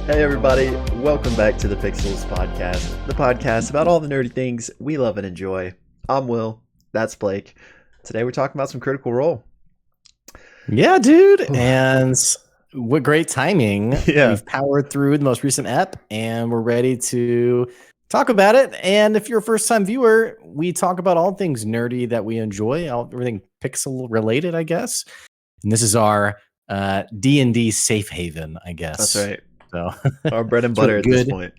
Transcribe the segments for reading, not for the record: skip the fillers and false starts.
Hey everybody, welcome back to the Pixelists podcast, the podcast about all the nerdy things we love and enjoy. I'm Will, that's Blake. Today we're talking about some Critical Role. Yeah, dude, and what great timing. Yeah. We've powered through the most recent ep, and we're ready to talk about it. And if you're a first-time viewer, we talk about all things nerdy that we enjoy, everything pixel-related, I guess. And this is our D&D safe haven, I guess. That's right. So our bread and butter at this point.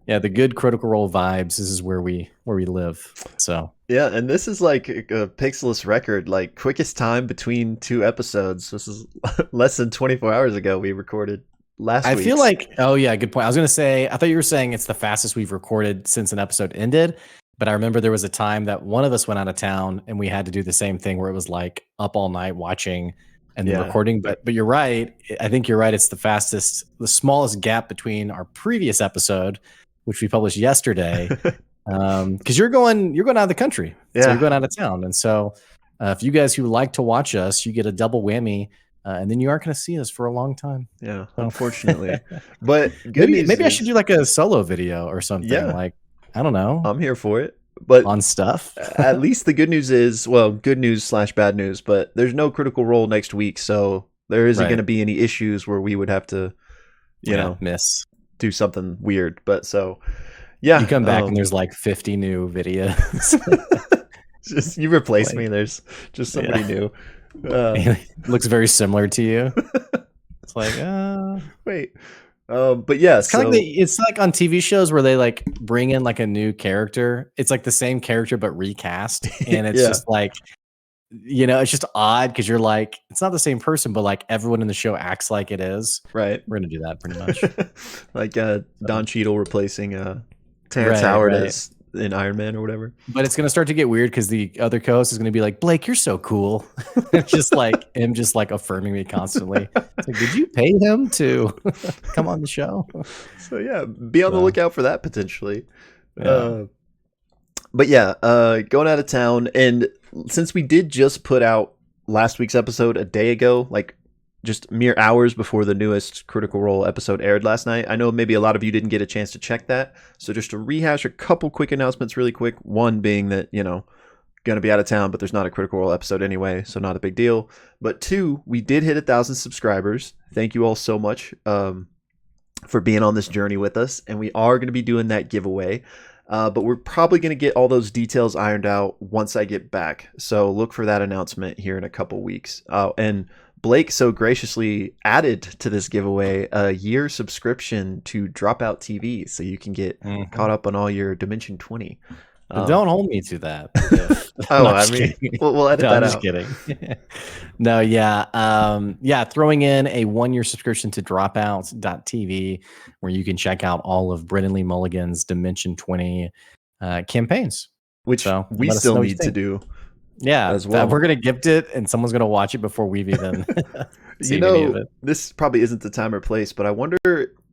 Yeah, the good Critical Role vibes. This is where we live. So yeah, and this is like a Pixelist record, like quickest time between two episodes. This is less than 24 hours ago we recorded last week. I feel like, oh yeah, good point. I was gonna say, I thought you were saying it's the fastest we've recorded since an episode ended. But I remember there was a time that one of us went out of town and we had to do the same thing where it was like up all night watching and then recording. But you're right. I think you're right. It's the smallest gap between our previous episode, which we published yesterday, because you're going out of the country. Yeah. So you're going out of town. And so if you guys who like to watch us, you get a double whammy. And then you aren't going to see us for a long time. Yeah, unfortunately. But maybe I should do like a solo video or something. Yeah. Like, I don't know. I'm here for it. But on stuff. At least the good news is, well, good news / bad news, but there's no Critical Role next week, so there isn't going to be any issues where we would have to, you know, do something weird. But so, yeah. You come back and there's like 50 new videos. Just you replace me. There's just somebody new. Looks very similar to you. It's like, wait. But yeah, it's kind of like it's like on TV shows where they like bring in like a new character. It's like the same character but recast, and it's just like, you know, it's just odd because you're like, it's not the same person, but like everyone in the show acts like it is. Right. We're gonna do that pretty much. Like Don Cheadle replacing Terrence Howard as in Iron Man or whatever. But it's gonna start to get weird because the other co-host is gonna be like, Blake, you're so cool. Just like him, just like affirming me constantly. It's like, did you pay him to come on the show? So yeah, be on the lookout for that potentially. Yeah. But yeah, going out of town, and since we did just put out last week's episode a day ago, like just mere hours before the newest Critical Role episode aired last night, I know maybe a lot of you didn't get a chance to check that. So just to rehash a couple quick announcements really quick. One being that, you know, going to be out of town, but there's not a Critical Role episode anyway, so not a big deal. But two, we did hit 1,000 subscribers. Thank you all so much for being on this journey with us. And we are going to be doing that giveaway. But we're probably going to get all those details ironed out once I get back. So look for that announcement here in a couple weeks. And Blake so graciously added to this giveaway a year subscription to Dropout TV, so you can get caught up on all your Dimension 20. Don't hold me to that. I mean, we'll edit that out. I'm just kidding. No, yeah. Throwing in a 1-year subscription to Dropout.tv, where you can check out all of Brennan Lee Mulligan's Dimension 20 campaigns, which we still need to do. Yeah, as well. We're gonna gift it, and someone's gonna watch it before we've even. Seen any of it. This probably isn't the time or place, but I wonder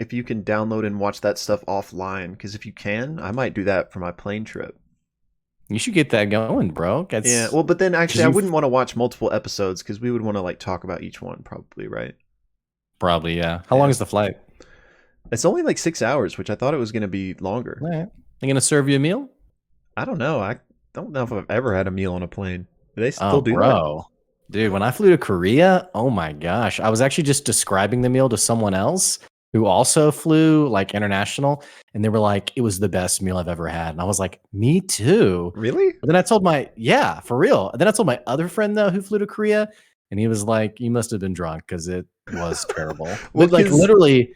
if you can download and watch that stuff offline. Because if you can, I might do that for my plane trip. You should get that going, bro. Yeah, well, but then actually, I wouldn't want to watch multiple episodes because we would want to like talk about each one, probably, right? Probably, yeah. How long is the flight? It's only like 6 hours, which I thought it was going to be longer. All right. They gonna serve you a meal? I don't know. I don't know if I've ever had a meal on a plane. Do they still do that? Dude, when I flew to Korea, oh my gosh. I was actually just describing the meal to someone else who also flew like international, and they were like, it was the best meal I've ever had. And I was like, me too. Really? But then I told for real. And then I told my other friend though who flew to Korea, and he was like, you must have been drunk because it was terrible. Well, like literally,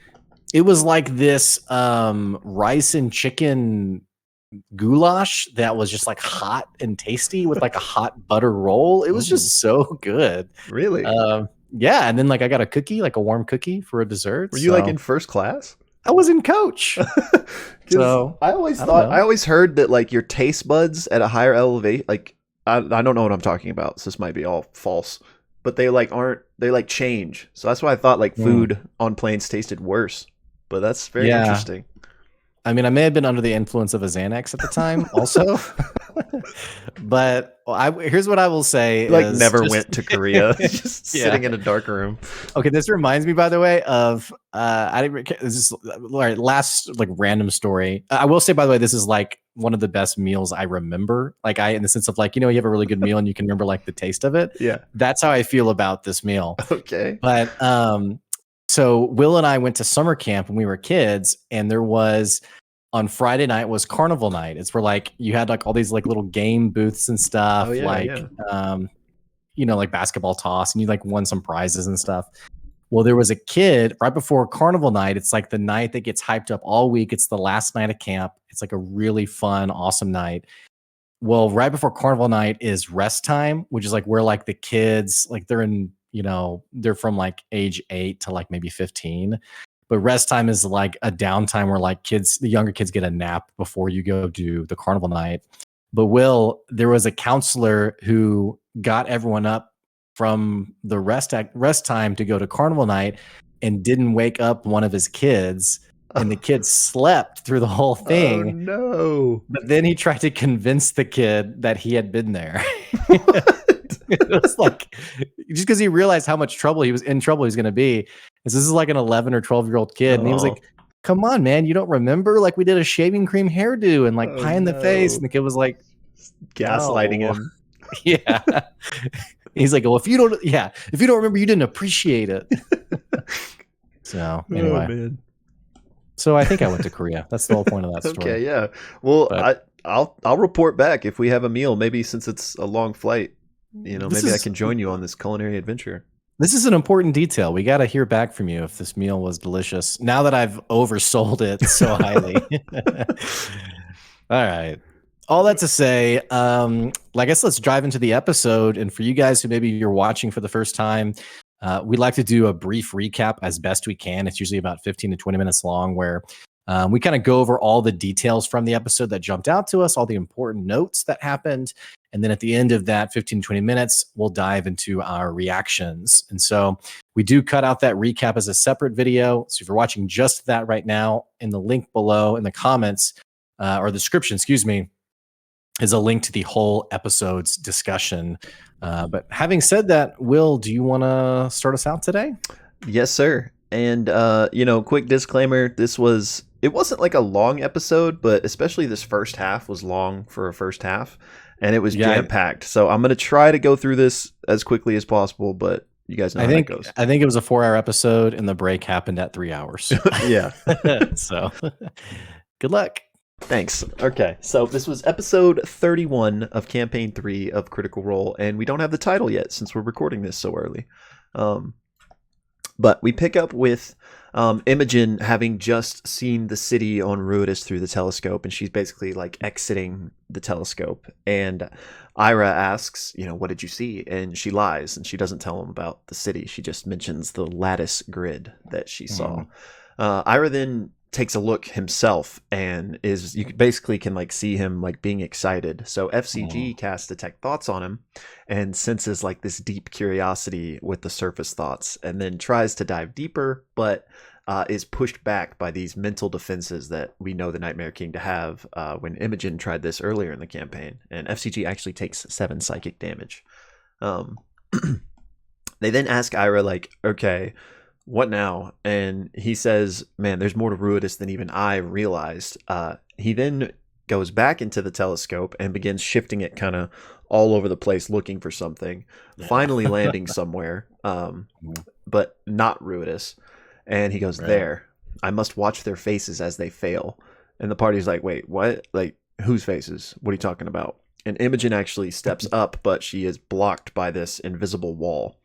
it was like this rice and chicken goulash that was just like hot and tasty with like a hot butter roll. It was just so good. Really? Yeah. And then like I got a cookie, like a warm cookie for a dessert. Were you like in first class? I was in coach. So I always heard that like your taste buds at a higher elevation, like I don't know what I'm talking about, so this might be all false, but they change. So that's why I thought like food on planes tasted worse. But that's very interesting. I mean, I may have been under the influence of a Xanax at the time, also. But here's what I will say: Like is never just went to Korea, just yeah. sitting in a dark room. Okay, this reminds me, by the way, of I didn't. This is like last like random story. I will say, by the way, this is like one of the best meals I remember. Like in the sense of like, you have a really good meal and you can remember like the taste of it. Yeah. That's how I feel about this meal. Okay. But so Will and I went to summer camp when we were kids, and there was on Friday night was carnival night. It's where like you had like all these like little game booths and stuff, Oh yeah, like yeah. like basketball toss, and you like won some prizes and stuff. Well, there was a kid right before carnival night. It's like the night that gets hyped up all week. It's the last night of camp. It's like a really fun, awesome night. Well, right before carnival night is rest time, which is like where like the kids, like they're from like age 8 to like maybe 15. But rest time is like a downtime where like the younger kids get a nap before you go do the carnival night. But there was a counselor who got everyone up from the rest time to go to carnival night and didn't wake up one of his kids. And the kid slept through the whole thing. Oh no. But then he tried to convince the kid that he had been there. It was like, just because he realized how much trouble he was going to be. This is like an 11 or 12-year-old kid. And he was like, come on, man, you don't remember? Like we did a shaving cream hairdo and like pie in the face. And the kid was like, gaslighting him. Yeah. He's like, well, if you don't remember, you didn't appreciate it. So anyway. Oh, man. So I think I went to Korea. That's the whole point of that story. Okay, yeah. Well, I'll report back if we have a meal. Maybe since it's a long flight, maybe I can join you on this culinary adventure. This is an important detail. We got to hear back from you if this meal was delicious. Now that I've oversold it so highly. All right. All that to say, I guess let's dive into the episode. And for you guys who maybe you're watching for the first time, we'd like to do a brief recap as best we can. It's usually about 15 to 20 minutes long, where we kind of go over all the details from the episode that jumped out to us, all the important notes that happened. And then at the end of that 15 to 20 minutes, we'll dive into our reactions. And so we do cut out that recap as a separate video. So if you're watching just that right now, in the link below in the comments or the description, is a link to the whole episode's discussion. But having said that, Will, do you want to start us out today? Yes, sir. And, quick disclaimer, it wasn't like a long episode, but especially this first half was long for a first half, and it was jam-packed. So I'm going to try to go through this as quickly as possible, but you guys know how it goes. I think it was a 4-hour episode, and the break happened at 3 hours. Yeah. So good luck. Thanks. Okay, so this was episode 31 of Campaign 3 of Critical Role, and we don't have the title yet since we're recording this so early. But we pick up with Imogen having just seen the city on Ruidus through the telescope, and she's basically like exiting the telescope. And Ira asks, what did you see? And she lies, and she doesn't tell him about the city. She just mentions the lattice grid that she saw. Ira then takes a look himself, and you basically can like see him like being excited. So F.C.G casts detect thoughts on him and senses like this deep curiosity with the surface thoughts, and then tries to dive deeper, but is pushed back by these mental defenses that we know the Nightmare King to have when Imogen tried this earlier in the campaign. And F.C.G actually takes 7 psychic damage. They then ask Ira like, okay, what now? And he says, man, there's more to Ruidus than even I realized. He then goes back into the telescope and begins shifting it kind of all over the place, looking for something, finally landing somewhere, but not Ruidus. And he goes, there, I must watch their faces as they fail. And the party's like, wait, what? Like, whose faces? What are you talking about? And Imogen actually steps up, but she is blocked by this invisible wall.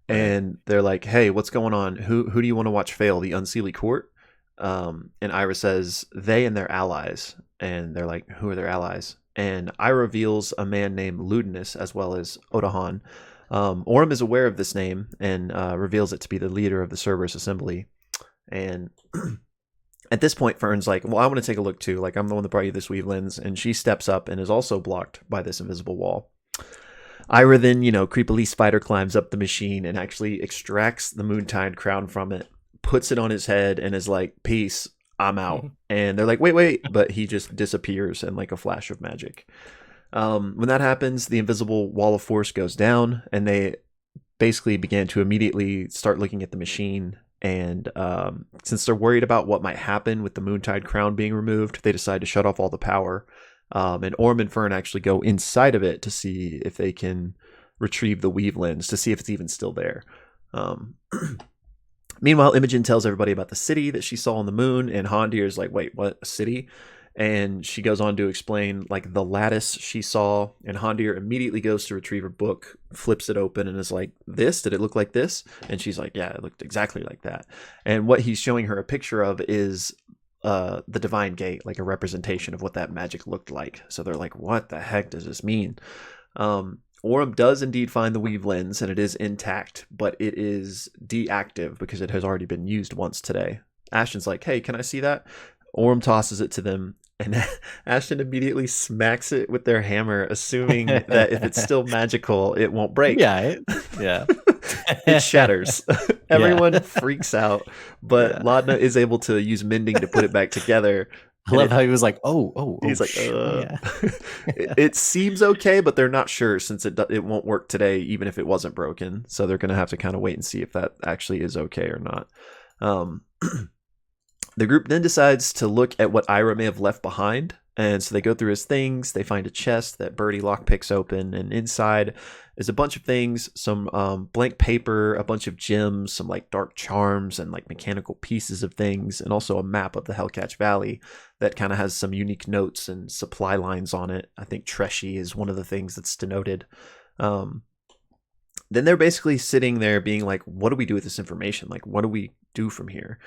And they're like, hey, what's going on? Who do you want to watch fail? The Unseelie Court? And Ira says, they and their allies. And they're like, who are their allies? And Ira reveals a man named Ludinus as well as Odahan. Orm is aware of this name and reveals it to be the leader of the Cerberus Assembly. And at this point, Fern's like, well, I want to take a look too. Like, I'm the one that brought you this weave lens. And she steps up and is also blocked by this invisible wall. Ira then, creepily spider climbs up the machine and actually extracts the Moontide crown from it, puts it on his head, and is like, peace, I'm out. And they're like, wait, but he just disappears in like a flash of magic. When that happens, the invisible wall of force goes down, and they basically began to immediately start looking at the machine. And since they're worried about what might happen with the Moontide crown being removed, they decide to shut off all the power. And Orm and Fern actually go inside of it to see if they can retrieve the weave lens, to see if it's even still there. Meanwhile, Imogen tells everybody about the city that she saw on the moon, and Hondir is like, wait, what, a city? And she goes on to explain like the lattice she saw, and Hondir immediately goes to retrieve her book, flips it open, and is like, this? Did it look like this? And she's like, yeah, it looked exactly like that. And what he's showing her a picture of is the Divine Gate, like a representation of what that magic looked like. So they're like, what the heck does this mean? Orm does indeed find the weave lens, and it is intact, but it is deactive because it has already been used once today. Ashton's like, hey, can I see that? Orm tosses it to them, and Ashton immediately smacks it with their hammer, assuming that if it's still magical, it won't break. Yeah. It shatters. Everyone freaks out, but Laudna is able to use mending to put it back together. I love how he was like, he's like, yeah. it seems okay, but they're not sure since it won't work today, even if it wasn't broken. So they're going to have to kind of wait and see if that actually is okay or not. The group then decides to look at what Ira may have left behind. And so they go through his things. They find a chest that Birdie lockpicks open, and inside is a bunch of things, some blank paper, a bunch of gems, some like dark charms and like mechanical pieces of things, and also a map of the Hellcatch Valley that kind of has some unique notes and supply lines on it. I think Treshy is one of the things that's denoted. Then they're basically sitting there being like, what do we do with this information? Like, what do we do from here?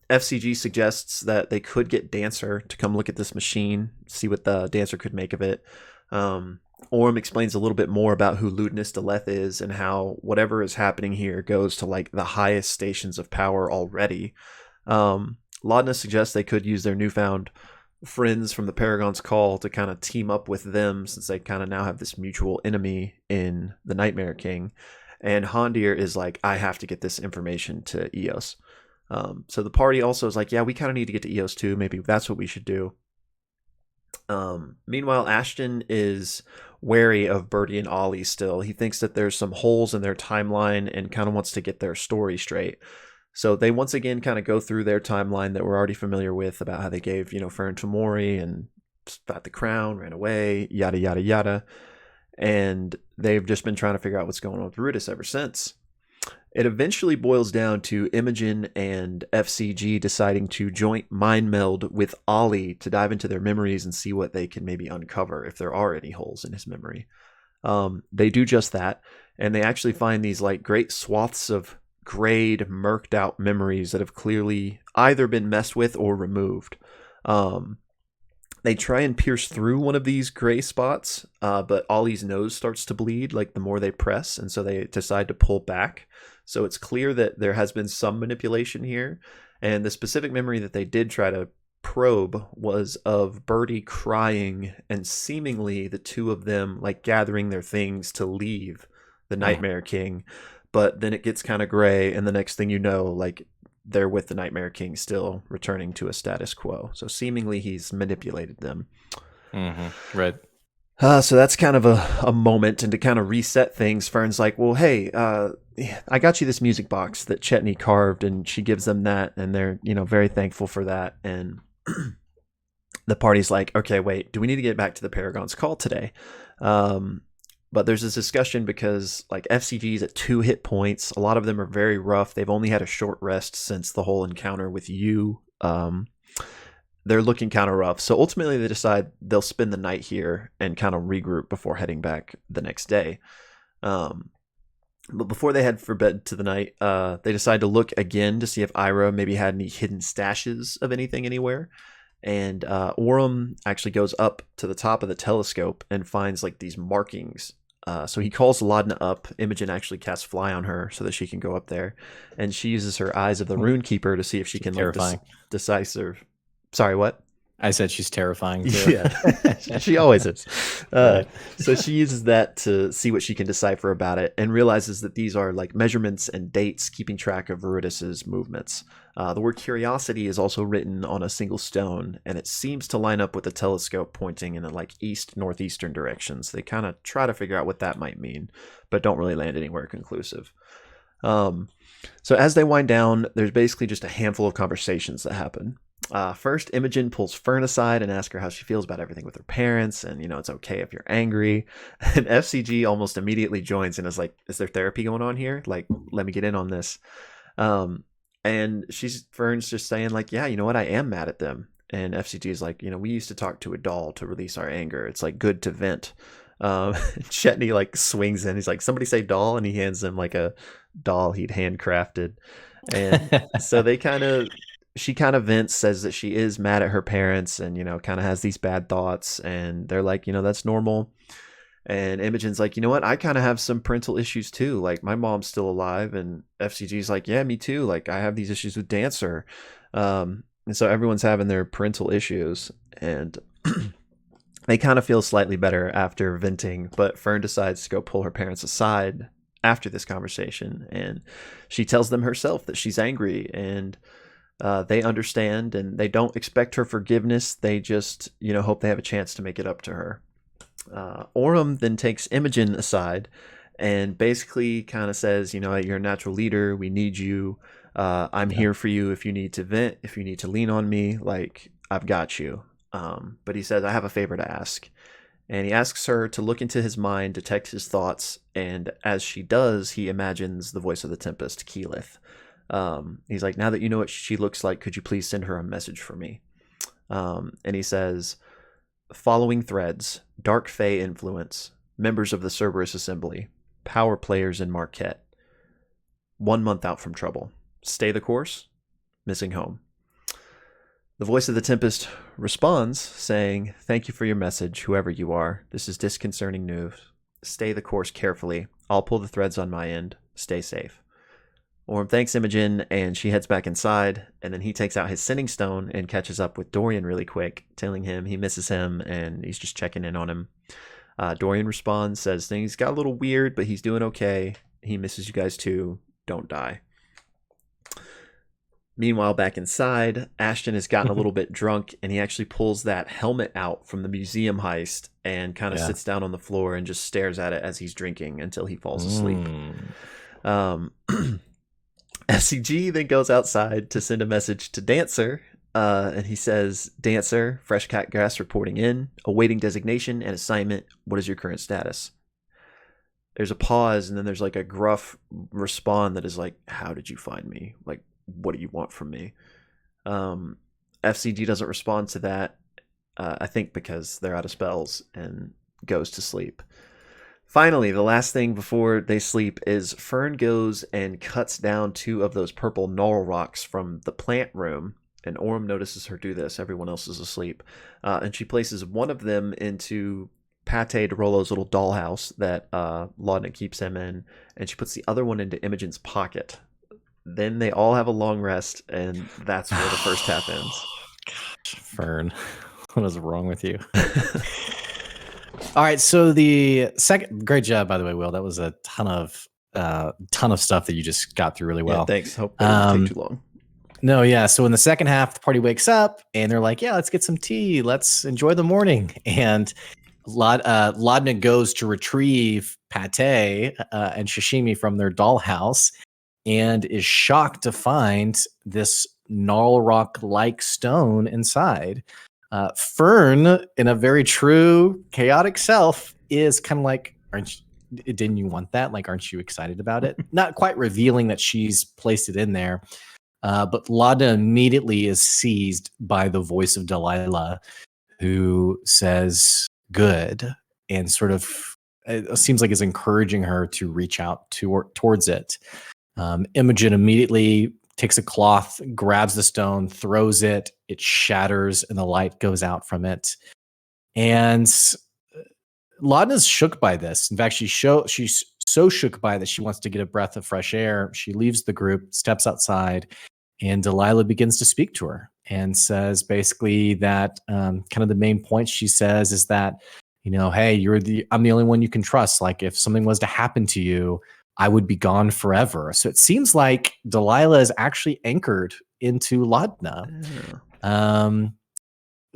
F.C.G suggests that they could get Dancer to come look at this machine, see what the Dancer could make of it. Orm explains a little bit more about who Ludinus Deleth is and how whatever is happening here goes to like the highest stations of power already. Laudna suggests they could use their newfound friends from the Paragon's Call to kind of team up with them, since they kind of now have this mutual enemy in the Nightmare King. And Hondir is like, I have to get this information to Eos. So the party also is like, yeah, we kind of need to get to Eos too. Maybe that's what we should do. Meanwhile, Ashton is wary of Birdie and Ollie still. He thinks that there's some holes in their timeline and kind of wants to get their story straight. So they once again kind of go through their timeline that we're already familiar with, about how they gave, Fern to Mori and got the crown, ran away, yada, yada, yada. And they've just been trying to figure out what's going on with Rudis ever since. It eventually boils down to Imogen and F.C.G deciding to joint mind meld with Ollie to dive into their memories and see what they can maybe uncover if there are any holes in his memory. They do just that, and they actually find these like great swaths of grayed, murked out memories that have clearly either been messed with or removed. They try and pierce through one of these gray spots, but Ollie's nose starts to bleed like the more they press, and so they decide to pull back. So it's clear that there has been some manipulation here, and the specific memory that they did try to probe was of Birdie crying and seemingly the two of them like gathering their things to leave the Nightmare King. But then it gets kind of gray, and the next thing you know, like they're with the Nightmare King still, returning to a status quo. So seemingly he's manipulated them. Mm-hmm. Right. So that's kind of a moment, and to kind of reset things, Fern's like, well, hey, I got you this music box that Chetney carved, and she gives them that, and they're, very thankful for that. And the party's like, okay, wait, do we need to get back to the Paragon's Call today? But there's this discussion because like F.C.G's at 2 hit points. A lot of them are very rough. They've only had a short rest since the whole encounter with you. They're looking kind of rough. So ultimately they decide they'll spend the night here and kind of regroup before heading back the next day. But before they head for bed to the night, they decide to look again to see if Ira maybe had any hidden stashes of anything anywhere. And Orm actually goes up to the top of the telescope and finds like these markings. So he calls Laudna up. Imogen actually casts Fly on her so that she can go up there. And she uses her Eyes of the Rune Keeper to see if she can like decisive. Sorry, what? I said she's terrifying too. Yeah, she always is. So she uses that to see what she can decipher about it, and realizes that these are like measurements and dates keeping track of Rudis's movements. The word curiosity is also written on a single stone, and it seems to line up with the telescope pointing in the like east northeastern directions. They kind of try to figure out what that might mean, but don't really land anywhere conclusive. So as they wind down, there's basically just a handful of conversations that happen. First, Imogen pulls Fern aside and asks her how she feels about everything with her parents, and it's okay if you're angry. And F.C.G. almost immediately joins and is like, "Is there therapy going on here? Like, let me get in on this." And Fern's just saying like, "Yeah, you know what? I am mad at them." And F.C.G. is like, "We used to talk to a doll to release our anger. It's like good to vent." Chetney like swings in. He's like, "Somebody say doll," and he hands him like a doll he'd handcrafted. And so she kind of vents, says that she is mad at her parents and kind of has these bad thoughts, and they're like, that's normal. And Imogen's like, "You know what? I kind of have some parental issues too. Like my mom's still alive." And FCG's like, "Yeah, me too. Like I have these issues with Dancer." And so everyone's having their parental issues, and they kind of feel slightly better after venting, but Fern decides to go pull her parents aside after this conversation, and she tells them herself that she's angry, and they understand, and they don't expect her forgiveness. They just, hope they have a chance to make it up to her. Orem then takes Imogen aside and basically kind of says, "You're a natural leader. We need you. I'm here for you if you need to vent, if you need to lean on me. Like, I've got you." But he says, "I have a favor to ask." And he asks her to look into his mind, detect his thoughts, and as she does, he imagines the voice of the Tempest, Keyleth. He's like, "Now that you know what she looks like, could you please send her a message for me?" And he says, "Following threads: Dark Fae influence, members of the Cerberus Assembly, power players in Marquette. 1 month out from trouble. Stay the course. Missing home." The voice of the Tempest responds, saying, "Thank you for your message, whoever you are. This is disconcerting news. Stay the course carefully. I'll pull the threads on my end. Stay safe." Orm thanks Imogen, and she heads back inside, and then he takes out his sending stone and catches up with Dorian really quick, telling him he misses him, and he's just checking in on him. Dorian responds, says things got a little weird, but he's doing okay. He misses you guys too. Don't die. Meanwhile, back inside, Ashton has gotten a little bit drunk, and he actually pulls that helmet out from the museum heist and kind of sits down on the floor and just stares at it as he's drinking until he falls asleep. F.C.G. then goes outside to send a message to Dancer, and he says, "Dancer, fresh cat grass reporting in, awaiting designation and assignment. What is your current status?" There's a pause, and then there's like a gruff respond that is like, "How did you find me? Like, what do you want from me?" F.C.G. doesn't respond to that, I think because they're out of spells, and goes to sleep. Finally, the last thing before they sleep is Fern goes and cuts down 2 of those purple gnarl rocks from the plant room, and Orm notices her do this. Everyone else is asleep. And she places one of them into Pate de Rollo's little dollhouse that Laudna keeps him in, and she puts the other one into Imogen's pocket. Then they all have a long rest, and that's where the first half ends. Gosh, Fern, what is wrong with you? All right, so the second, great job, by the way, Will. That was a ton of stuff that you just got through really well. Yeah, thanks. Hope that didn't take too long. No, yeah. So in the second half, the party wakes up and they're like, "Yeah, let's get some tea. Let's enjoy the morning." And Laudna goes to retrieve pate and sashimi from their dollhouse, and is shocked to find this gnarl rock-like stone inside. Fern, in a very true chaotic self, is kind of like, didn't you want that? Like, aren't you excited about it? Not quite revealing that she's placed it in there. But Laudna immediately is seized by the voice of Delilah, who says, "Good," and sort of, it seems like is encouraging her to reach out towards it. Imogen immediately takes a cloth, grabs the stone, throws it, it shatters, and the light goes out from it. And Laudna's shook by this. In fact, she's so shook by that she wants to get a breath of fresh air. She leaves the group, steps outside, and Delilah begins to speak to her and says basically that kind of the main point she says is that, "Hey, I'm the only one you can trust. Like, if something was to happen to you, I would be gone forever." So it seems like Delilah is actually anchored into Laudna.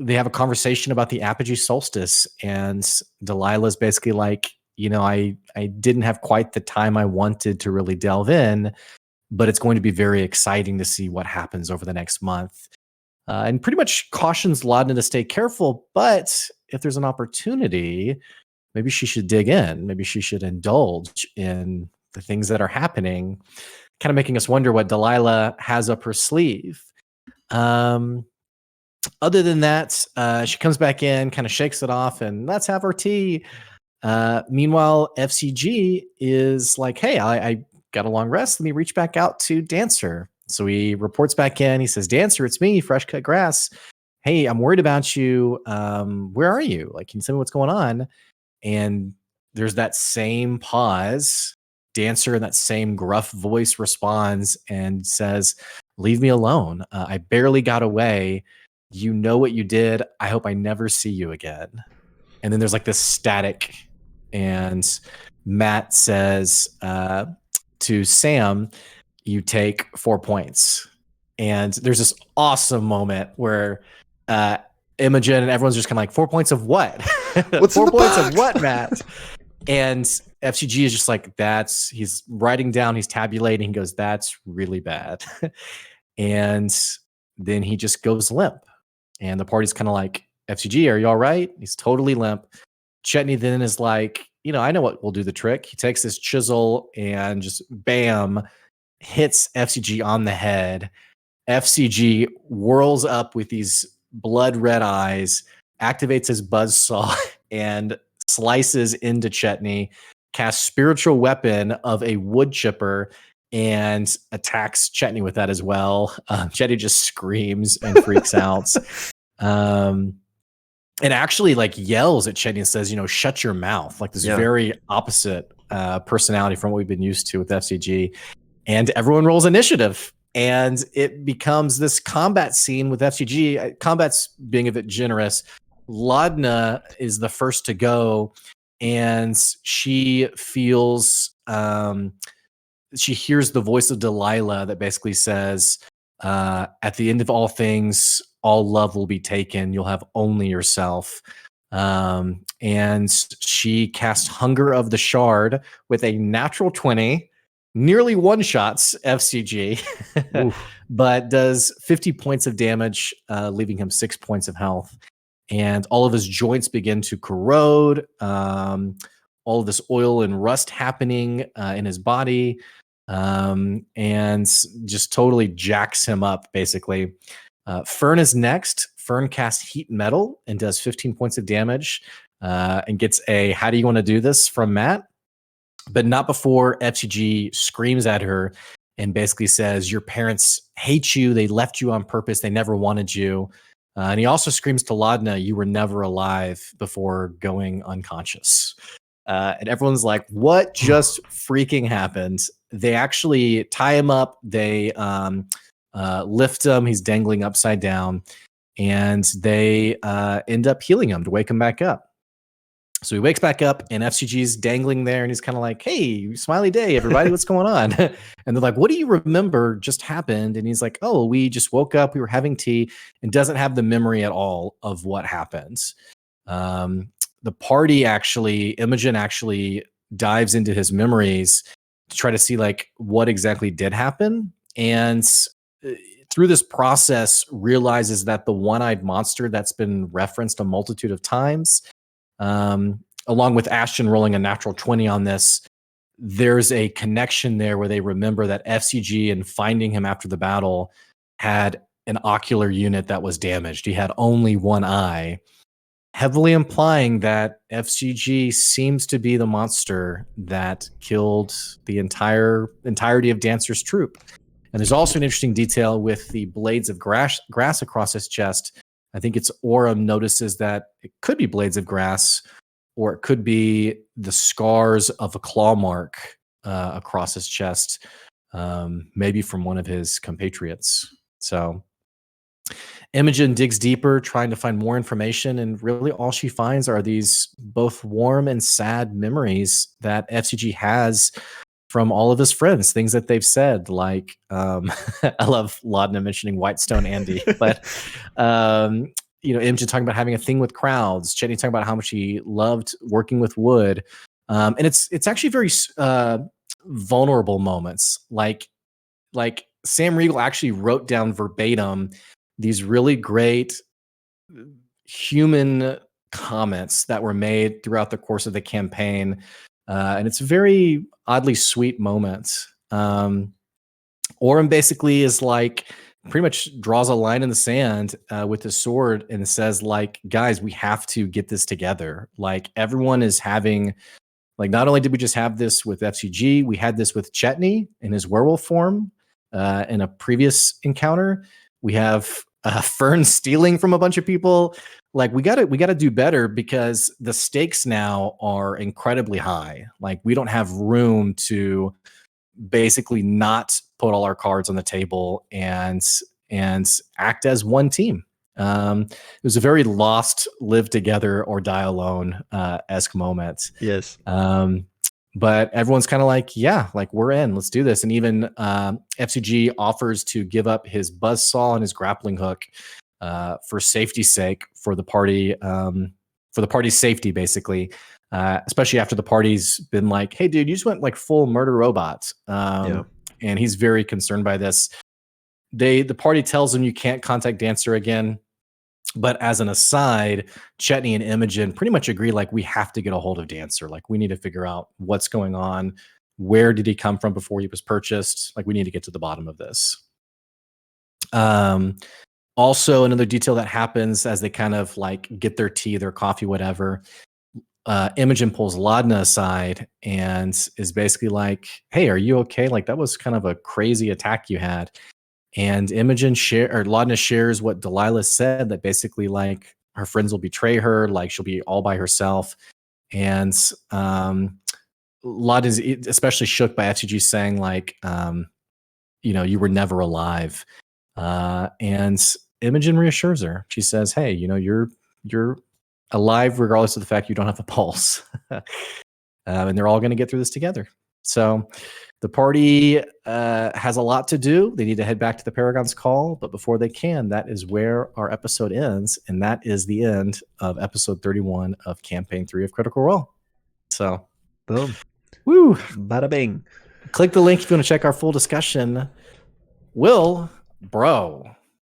They have a conversation about the apogee solstice, and Delilah's basically like, I didn't have quite the time I wanted to really delve in, but it's going to be very exciting to see what happens over the next month. And pretty much cautions Laudna to stay careful, but if there's an opportunity, maybe she should dig in. Maybe she should indulge in the things that are happening, kind of making us wonder what Delilah has up her sleeve. Other than that, she comes back in, kind of shakes it off, and let's have our tea. Meanwhile, F.C.G is like, hey, I got a long rest. Let me reach back out to Dancer. So he reports back in. He says, Dancer, it's me, Fresh Cut Grass. Hey, I'm worried about you. Where are you? Like, can you tell me what's going on? And there's that same pause. Dancer in that same gruff voice responds and says, leave me alone. I barely got away. You know what you did. I hope I never see you again. And then there's like this static. And Matt says to Sam, you take 4 points. And there's this awesome moment where Imogen and everyone's just kind of like, 4 points of what? What's 4 points box? of what, Matt? And F.C.G is just like, he's writing down, he's tabulating. He goes, that's really bad. And then he just goes limp. And the party's kind of like, F.C.G, are you all right? He's totally limp. Chetney then is like, I know what will do the trick. He takes his chisel and just bam, hits F.C.G on the head. F.C.G whirls up with these blood red eyes, activates his buzzsaw, and slices into Chetney, casts spiritual weapon of a wood chipper, and attacks Chetney with that as well. Chetney just screams and freaks out. And actually like yells at Chetney and says, shut your mouth. Like this very opposite personality from what we've been used to with F.C.G. And everyone rolls initiative. And it becomes this combat scene with F.C.G. Combat's being a bit generous. Laudna is the first to go, and she feels, she hears the voice of Delilah that basically says, at the end of all things, all love will be taken. You'll have only yourself. And she casts Hunger of the Shard with a natural 20. Nearly one-shots F.C.G, but does 50 points of damage, leaving him 6 points of health. And all of his joints begin to corrode. All of this oil and rust happening in his body, and just totally jacks him up, basically. Fern is next. Fern casts Heat Metal and does 15 points of damage, and gets a "How do you want to do this?" from Matt. But not before F.C.G screams at her and basically says, your parents hate you. They left you on purpose. They never wanted you. And he also screams to Laudna, you were never alive, before going unconscious. And everyone's like, what just freaking happened? They actually tie him up. They lift him. He's dangling upside down. And they end up healing him to wake him back up. So he wakes back up and F.C.G's dangling there and he's kind of like, hey, smiley day, everybody, what's going on? And they're like, what do you remember just happened? And he's like, oh, we just woke up, we were having tea, and doesn't have the memory at all of what happened. The party Imogen actually dives into his memories to try to see like what exactly did happen. And through this process realizes that the one-eyed monster that's been referenced a multitude of times, along with Ashton rolling a natural 20 on this, there's a connection there where they remember that F.C.G and finding him after the battle had an ocular unit that was damaged. He had only one eye, heavily implying that F.C.G seems to be the monster that killed the entirety of Dancer's troop. And there's also an interesting detail with the blades of grass across his chest. I think it's Orem notices that it could be blades of grass, or it could be the scars of a claw mark across his chest, maybe from one of his compatriots. So Imogen digs deeper, trying to find more information, and really all she finds are these both warm and sad memories that F.C.G has from all of his friends, things that they've said, like I love Laudna mentioning Whitestone Andy, but Imogen talking about having a thing with crowds, Chetney talking about how much he loved working with wood, and it's actually very vulnerable moments, like Sam Riegel actually wrote down verbatim these really great human comments that were made throughout the course of the campaign. And it's very oddly sweet moments. Orem basically is like pretty much draws a line in the sand with his sword and says, like, guys, we have to get this together. Like, everyone is having, like, not only did we just have this with F.C.G, we had this with Chetney in his werewolf form in a previous encounter. We have Fern stealing from a bunch of people. Like, we gotta do better, because the stakes now are incredibly high. Like, we don't have room to basically not put all our cards on the table and act as one team. It was a very Lost, live together or die alone esque moment. Yes. But everyone's kind of like, yeah, like, we're in, let's do this. And even F.C.G offers to give up his buzzsaw and his grappling hook for safety's sake, for the party's safety, basically. Especially after the party's been like, hey, dude, you just went like full murder robot. Yeah. And he's very concerned by this. The party tells him you can't contact Dancer again. But as an aside, Chetney and Imogen pretty much agree, like, we have to get a hold of Dancer. Like, we need to figure out what's going on. Where did he come from before he was purchased? Like, we need to get to the bottom of this. Also, another detail that happens as they kind of like get their tea, their coffee, whatever, Imogen pulls Laudna aside and is basically like, hey, are you okay? Like, that was kind of a crazy attack you had. And Laudna shares what Delilah said, that basically, like, her friends will betray her, like, she'll be all by herself. And Laudna is especially shook by F.C.G saying, like, you were never alive. And Imogen reassures her. She says, hey, you're alive regardless of the fact you don't have a pulse. And they're all going to get through this together. So the party has a lot to do. They need to head back to the Paragon's Call, but before they can, that is where our episode ends, and that is the end of episode 31 of Campaign 3 of Critical Role. So, boom. Woo! Bada bing. Click the link if you want to check our full discussion. Will, bro.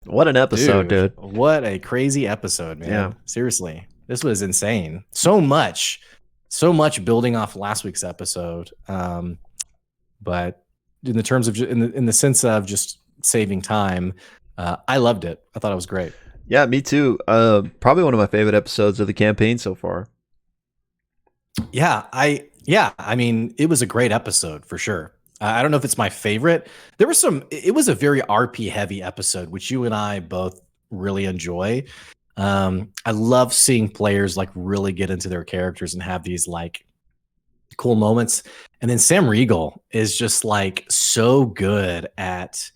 What an episode, dude. What a crazy episode, man. Yeah. Seriously. This was insane. So much building off last week's episode. But in the terms of, in the sense of just saving time, I loved it. I thought it was great. Yeah, me too. Probably one of my favorite episodes of the campaign so far. Yeah, I mean, it was a great episode for sure. I don't know if it's my favorite. It was a very RP heavy episode, which you and I both really enjoy. I love seeing players like really get into their characters and have these like cool moments. And then Sam Riegel is just like so good at,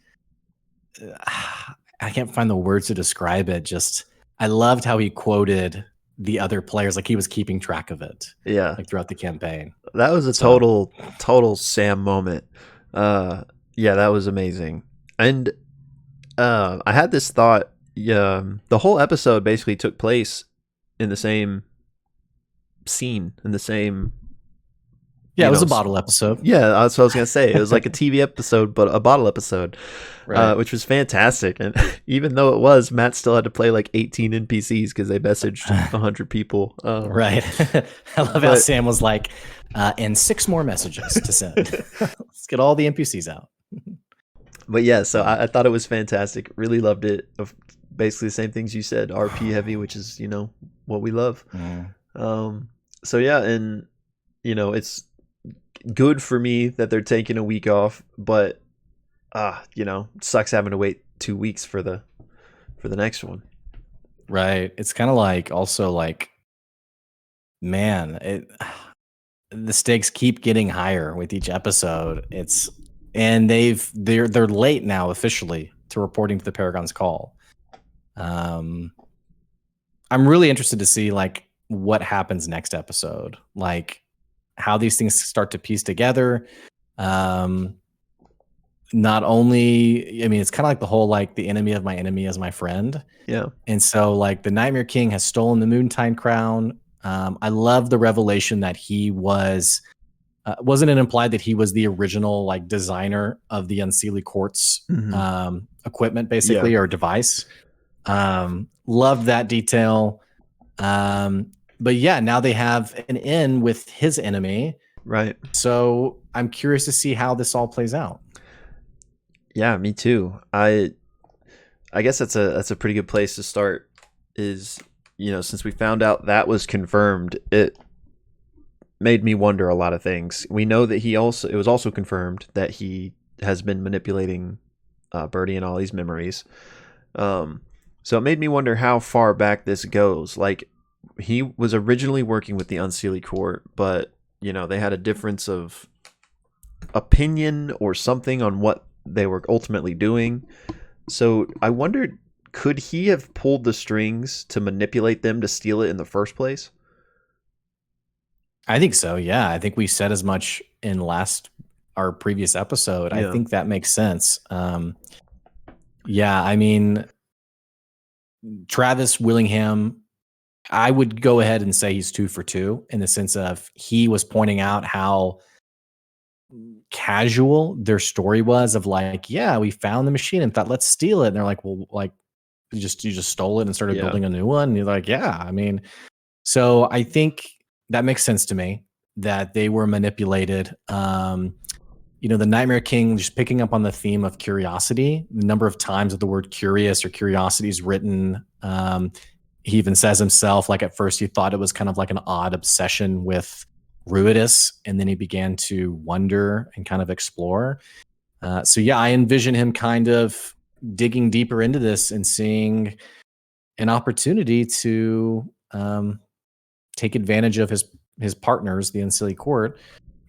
I can't find the words to describe it. Just, I loved how he quoted the other players, like he was keeping track of it. Yeah. Like throughout the campaign. That was a total Sam moment. Yeah, that was amazing. And I had this thought, the whole episode basically took place in the same scene, in the same... Yeah, it was a bottle episode. Yeah, that's what I was going to say. It was like a TV episode, but a bottle episode, right. Which was fantastic. And even though it was, Matt still had to play like 18 NPCs because they messaged 100 people. Right. I love how Sam was like, and 6 more messages to send. Let's get all the NPCs out. But yeah, so I thought it was fantastic. Really loved it. Basically the same things you said, RP heavy, which is, what we love. So yeah, and, it's good for me that they're taking a week off, but sucks having to wait 2 weeks for the next one. Right. It's kind of like, also like, man, the stakes keep getting higher with each episode. And they're late now officially to reporting to the Paragon's Call. I'm really interested to see like what happens next episode, like how these things start to piece together. Um, not only, I mean, it's kind of like the whole like the enemy of my enemy is my friend. Yeah. And so, like, the Nightmare King has stolen the Moontide crown. I love the revelation that he wasn't it implied that he was the original like designer of the Unseelie Court's Hmm. equipment, Yeah. basically, or device. Love that detail. But yeah, now they have an in with his enemy. Right. So I'm curious to see how this all plays out. Yeah, me too. I guess that's a pretty good place to start. Is, since we found out that was confirmed, it made me wonder a lot of things. We know that it was also confirmed that he has been manipulating Birdie and Ollie's memories. So it made me wonder how far back this goes. Like, he was originally working with the Unseelie Court, but they had a difference of opinion or something on what they were ultimately doing. So I wondered, could he have pulled the strings to manipulate them to steal it in the first place? I think so. Yeah. I think we said as much in our previous episode. I Yeah. think that makes sense. Yeah. I mean, Travis Willingham, I would go ahead and say he's 2 for 2 in the sense of he was pointing out how casual their story was of like, yeah, we found the machine and thought, let's steal it. And they're like, well, like, you just stole it and started Yeah. building a new one. And you're like, yeah, I mean, so I think that makes sense to me that they were manipulated. The Nightmare King, just picking up on the theme of curiosity, the number of times that the word curious or curiosity is written. He even says himself, like, at first he thought it was kind of like an odd obsession with Ruidus, and then he began to wonder and kind of explore. So yeah, I envision him kind of digging deeper into this and seeing an opportunity to take advantage of his partners, the Unseelie Court,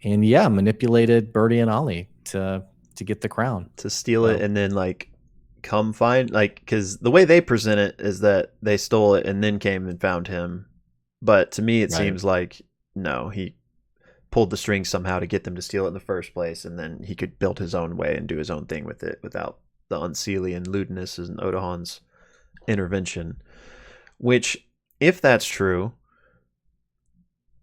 and yeah, manipulated Birdie and Ollie to get the crown. To steal it So and then like come find, like, because the way they present it is that they stole it and then came and found him. But to me, it right. seems like no, he pulled the strings somehow to get them to steal it in the first place, and then he could build his own way and do his own thing with it without the Unseelie and Ludinus and Odahan's intervention. Which, if that's true,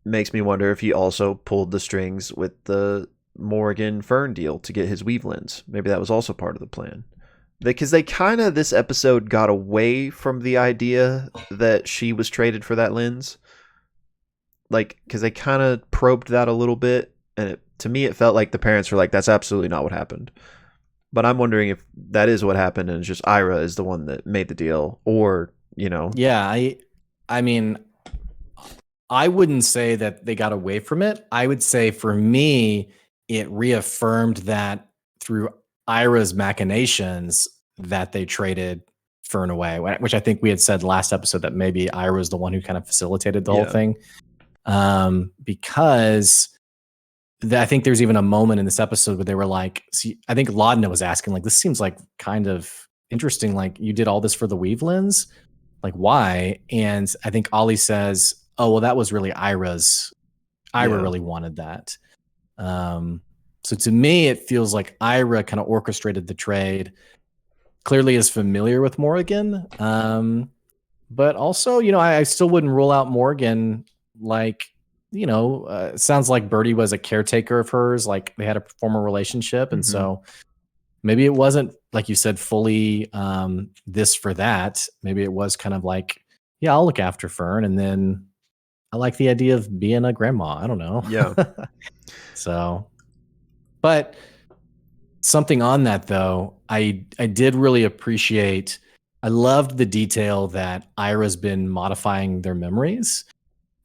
makes me wonder if he also pulled the strings with the Morgan Fern deal to get his weave lens. Maybe that was also part of the plan. Because they kind of, this episode, got away from the idea that she was traded for that lens. Like, because they kind of probed that a little bit, and to me, it felt like the parents were like, "That's absolutely not what happened." But I'm wondering if that is what happened, and it's just Ira is the one that made the deal, or Yeah, I mean, I wouldn't say that they got away from it. I would say for me, it reaffirmed that through Ira's machinations that they traded Fern away, which I think we had said last episode that maybe Ira was the one who kind of facilitated the whole thing. Because I think there's even a moment in this episode where they were like, see, I think Laudna was asking, like, this seems like kind of interesting. Like, you did all this for the weave lens? Like, why? And I think Ollie says, oh, well, that was really Ira's. Ira really wanted that. So to me, it feels like Ira kind of orchestrated the trade, clearly is familiar with Morgan. But also, I still wouldn't rule out Morgan. Like, it sounds like Birdie was a caretaker of hers. Like, they had a former relationship. And so maybe it wasn't, like you said, fully this for that. Maybe it was kind of like, yeah, I'll look after Fern. And then I like the idea of being a grandma. I don't know. Yeah. So, but something on that though, I did really appreciate. I loved the detail that Ira's been modifying their memories,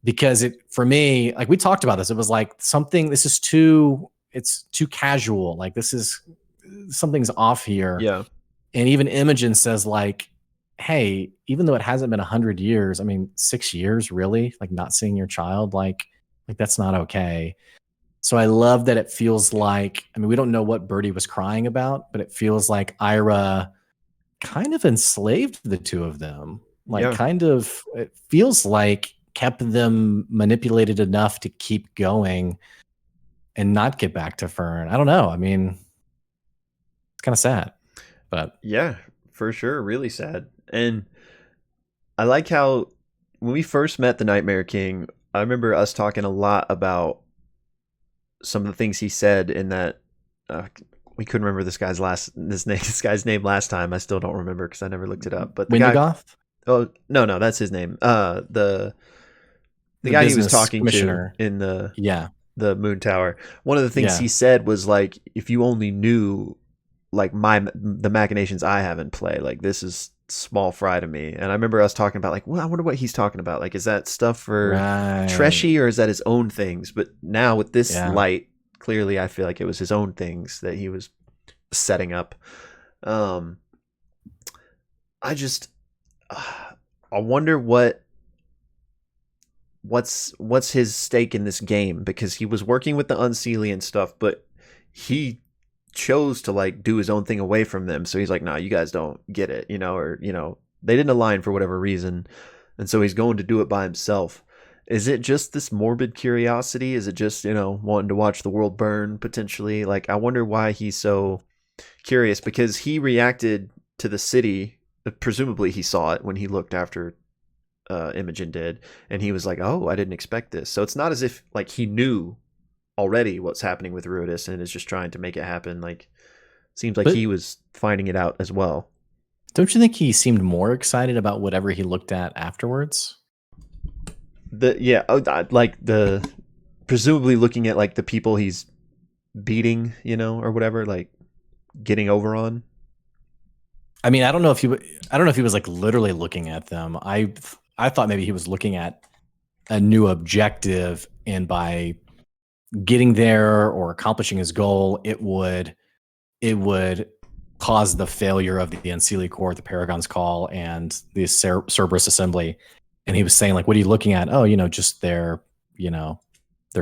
because for me, like we talked about this, it was like it's too casual. Like, something's off here. Yeah. And even Imogen says, like, hey, even though it hasn't been 100 years, I mean, 6 years, really, like, not seeing your child, like that's not okay. So I love that it feels like, I mean, we don't know what Birdie was crying about, but it feels like Ira kind of enslaved the two of them. Like, kind of, it feels like kept them manipulated enough to keep going. and not get back to Fern. I don't know. I mean, it's kind of sad, but Yeah, for sure. Really sad. And I like how when we first met the Nightmare King, I remember us talking a lot about some of the things he said in that. We couldn't remember this guy's name last time. I still don't remember because I never looked it up. But the guy. Windigoth, Oh no, that's his name. The the guy he was business talking to commissioner. in the Yeah, Moon Tower. One of the things yeah, he said was like, if you only knew like the machinations I have in play, like this is small fry to me. And I remember us talking about like, well, I wonder what he's talking about. Like, is that stuff for right. Treshy or is that his own things? But now with this Yeah, light, clearly I feel like it was his own things that he was setting up. Um, I just, I wonder what's his stake in this game, because he was working with the Unseelie and stuff, but he chose to like do his own thing away from them. So he's like, nah, you guys don't get it, or they didn't align for whatever reason, and so he's going to do it by himself. Is it just this morbid curiosity? Is it just wanting to watch the world burn potentially? Like, I wonder why he's so curious, because he reacted to the city. Presumably, he saw it when he looked after Imogen did, and he was like, "Oh, I didn't expect this." So it's not as if like he knew already what's happening with Ruidus and is just trying to make it happen. Like, seems like but he was finding it out as well. don't you think he seemed more excited about whatever he looked at afterwards? Like the presumably looking at like the people he's beating, or whatever, like getting over on. I mean, I don't know if he was like literally looking at them. I thought maybe he was looking at a new objective, and by getting there or accomplishing his goal, it would cause the failure of the Unseelie Court, the Paragon's Call, and the Cerberus Assembly. And he was saying, like, what are you looking at? Oh, just their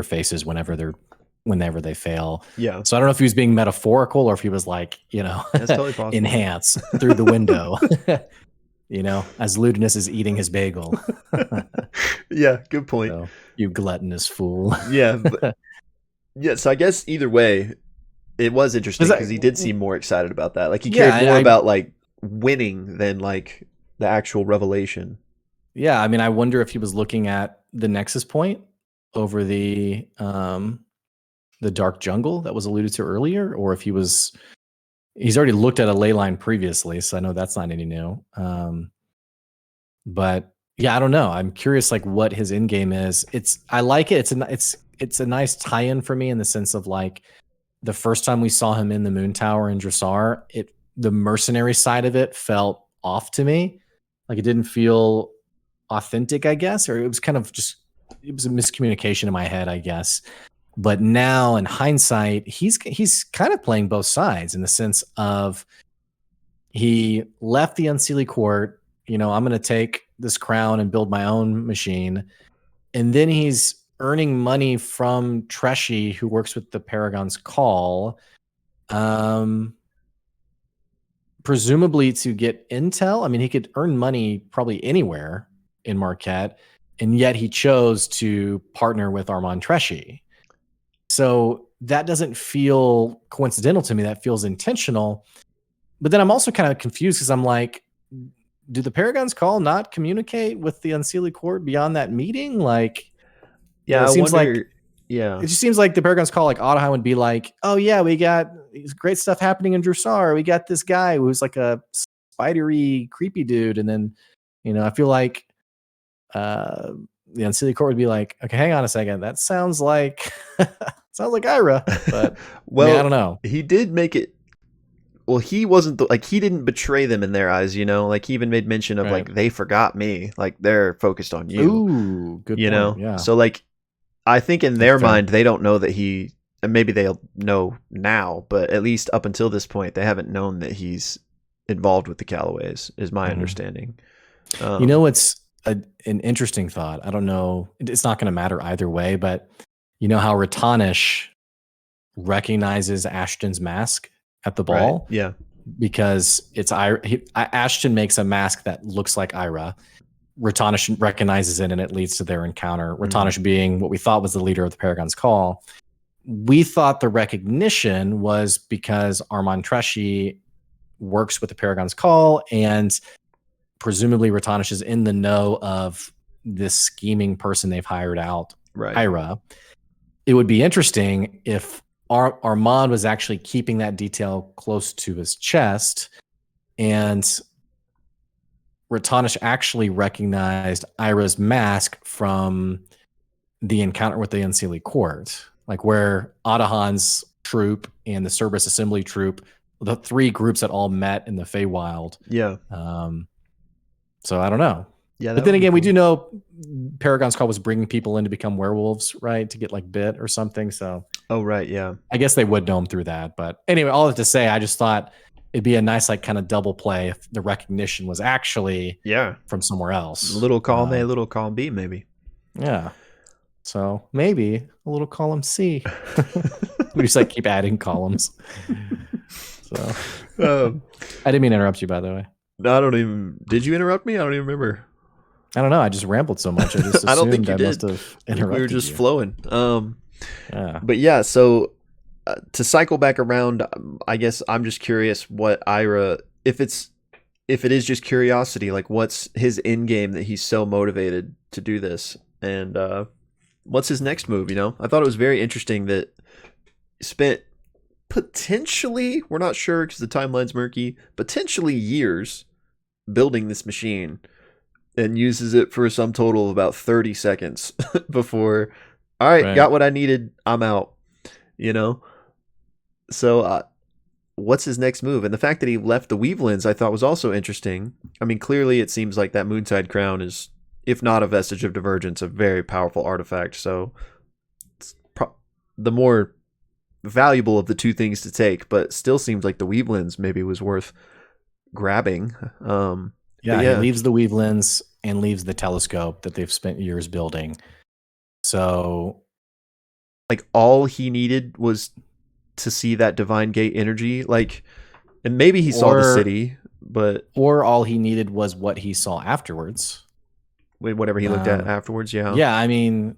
faces whenever they fail. Yeah, So I don't know if he was being metaphorical or if he was like, that's totally possible. enhance through the window, as Ludinus is eating his bagel. Yeah, good point. So, you gluttonous fool. Yeah, but, yeah. So I guess either way, it was interesting because he did seem more excited about that. Like he cared more about like winning than like the actual revelation. Yeah, I mean, I wonder if he was looking at the Nexus Point over the dark jungle that was alluded to earlier, or if he's already looked at a ley line previously, so I know that's not any new. But yeah, I don't know. I'm curious, like, what his end game is. I like it. It's a nice tie-in for me in the sense of like the first time we saw him in the Moon Tower in Dressar, the mercenary side of it felt off to me. Like it didn't feel authentic, I guess, or it was kind of just, it was a miscommunication in my head, I guess. But now in hindsight, he's kind of playing both sides in the sense of he left the Unseelie Court, I'm going to take this crown and build my own machine. And then he's earning money from Treshy, who works with the Paragon's Call, presumably to get intel. I mean, he could earn money probably anywhere in Marquette, and yet he chose to partner with Armand Treshy. So that doesn't feel coincidental to me. That feels intentional. But then I'm also kind of confused because I'm like, do the Paragon's Call not communicate with the Unseelie Court beyond that meeting? Like, yeah, it seems wonder, like, yeah, it just seems like the Paragon's Call, like Otterheim would be like, oh yeah, we got great stuff happening in Dressar. We got this guy who's like a spidery, creepy dude. And then, I feel like the Unseelie Court would be like, okay, hang on a second. That sounds like Ira, but well, I don't know. He did make it. Well, he wasn't he didn't betray them in their eyes, like he even made mention of like, they forgot me, like they're focused on you. Ooh, good point. Yeah. So like, I think in their mind, they don't know that he, and maybe they'll know now, but at least up until this point, they haven't known that he's involved with the Callaways, is my understanding. It's an interesting thought. I don't know. It's not going to matter either way, but you know how Ratanish recognizes Ashton's mask at the ball? Right. Yeah. Because it's Ashton makes a mask that looks like Ira. Ratanish recognizes it, and it leads to their encounter. Ratanish being what we thought was the leader of the Paragon's Call. we thought the recognition was because Armand Tresci works with the Paragon's Call, and presumably Ratanish is in the know of this scheming person they've hired out, Right. Ira. It would be interesting if Armand was actually keeping that detail close to his chest, and Ratanish actually recognized Ira's mask from the encounter with the Unseelie Court, like where Adahan's troop and the Cerberus Assembly troop, the three groups that all met in the Feywild. Yeah. So I don't know. Yeah, but then again, we do know Paragon's Call was bringing people in to become werewolves, right? To get like bit or something. So, oh right, yeah. I guess they would know him through that. But anyway, all that to say, I just thought it'd be a nice like kind of double play if the recognition was actually from somewhere else. A little column A, a little column B, maybe. Yeah. So maybe a little column C. We just like keep adding columns. So I didn't mean to interrupt you, by the way. No, I don't even. Did you interrupt me? I don't even remember. I don't know. I just rambled so much. I just assumed I don't think you did. Must have interrupted. We were just flowing. But yeah. So to cycle back around, I guess I'm just curious what Ira, if it is just curiosity, like what's his end game that he's so motivated to do this, and what's his next move? You know, I thought it was very interesting that he spent potentially, we're not sure because the timeline's murky, potentially years building this machine, and uses it for a sum total of about 30 seconds before, all right, got what I needed, I'm out, you know? So what's his next move? And the fact that he left the Weavelins I thought was also interesting. I mean, clearly it seems like that Moonside Crown is, if not a vestige of Divergence, a very powerful artifact. So it's the more valuable of the two things to take, but still seems like the Weavelins maybe was worth grabbing. He leaves the Weavelins and leaves the telescope that they've spent years building. So like all he needed was to see that Divine Gate energy, like, and maybe he saw the city, but or all he needed was what he saw afterwards. Whatever he looked at afterwards. Yeah. I mean,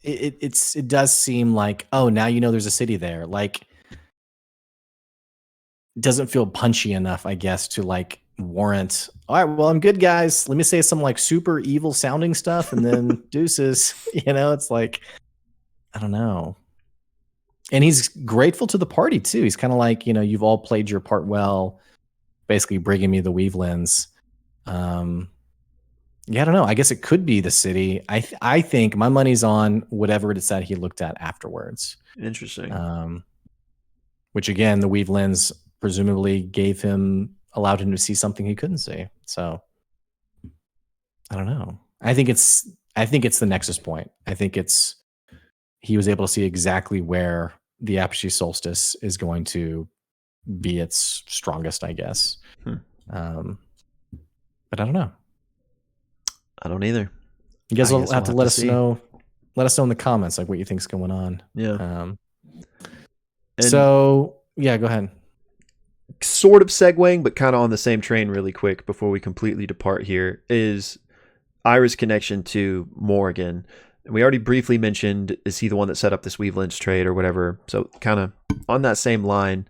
it does seem like, oh, now you know there's a city there. Like, it doesn't feel punchy enough, I guess, to like warrant, all right, well, I'm good, guys. Let me say some like super evil sounding stuff and then deuces. You know, it's like, I don't know. And he's grateful to the party too. He's kind of like, you know, you've all played your part well, basically bringing me the Weavelins. Yeah, I don't know. I guess it could be the city. I think my money's on whatever it is that he looked at afterwards. Interesting. Which again, the Weavelins presumably allowed him to see something he couldn't see. So I don't know. I think it's the nexus point. I think he was able to see exactly where the Apogee Solstice is going to be its strongest, I guess. But I don't know. I don't either. You guys will have to let us know. Let us know in the comments like what you think's going on. Yeah. So yeah, go ahead. Sort of segueing, but kind of on the same train really quick before we completely depart here, is Ira's connection to Morgan. And we already briefly mentioned, is he the one that set up this Weavelins trade or whatever? So kind of on that same line,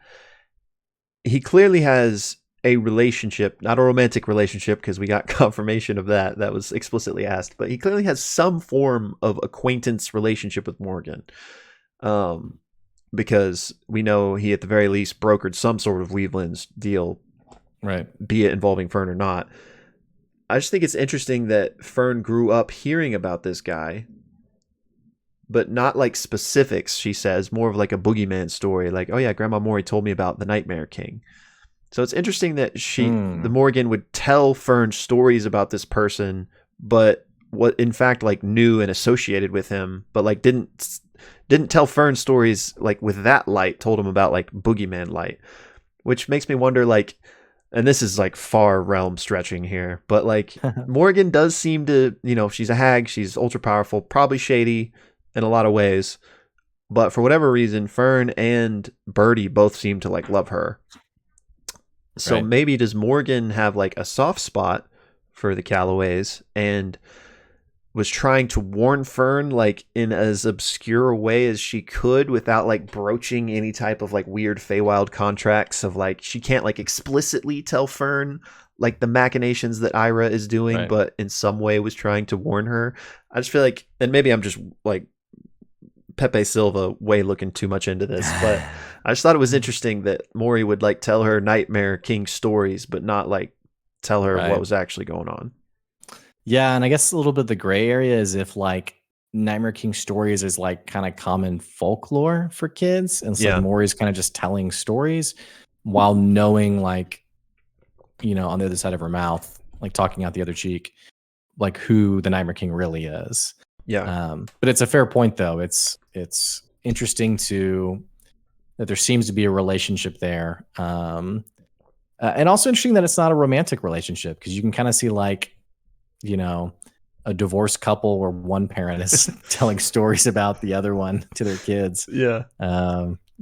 he clearly has a relationship, not a romantic relationship, because we got confirmation of that. That was explicitly asked, but he clearly has some form of acquaintance relationship with Morgan. Because we know he at the very least brokered some sort of Weavelins deal, right? Be it involving Fern or not. I just think it's interesting that Fern grew up hearing about this guy, but not like specifics, she says, more of like a boogeyman story. Like, oh yeah, Grandma Mori told me about the Nightmare King. So it's interesting that the Morgan would tell Fern stories about this person, but what in fact like knew and associated with him, but like didn't tell Fern stories like with that light, told him about like boogeyman light, which makes me wonder like, and this is like far realm stretching here, but like Morgan does seem to, you know, she's a hag, she's ultra powerful, probably shady in a lot of ways, but for whatever reason, Fern and Birdie both seem to like love her. So maybe does Morgan have like a soft spot for the Callaways? And was trying to warn Fern like in as obscure a way as she could without like broaching any type of like weird Feywild contracts of like she can't like explicitly tell Fern like the machinations that Ira is doing, Right. but in some way was trying to warn her. I just feel like, and maybe I'm just like Pepe Silva way looking too much into this, but I just thought it was interesting that Maury would like tell her Nightmare King stories, but not like tell her what Right. was actually going on. Yeah, and I guess a little bit of the gray area is if like Nightmare King stories is like kind of common folklore for kids, and it's like Yeah. Maury's kind of just telling stories while knowing like, you know, on the other side of her mouth, like talking out the other cheek, like who the Nightmare King really is. Yeah. But it's a fair point though. It's interesting to that there seems to be a relationship there. And also interesting that it's not a romantic relationship because you can kind of see like, you know, a divorced couple where one parent is telling stories about the other one to their kids. Yeah.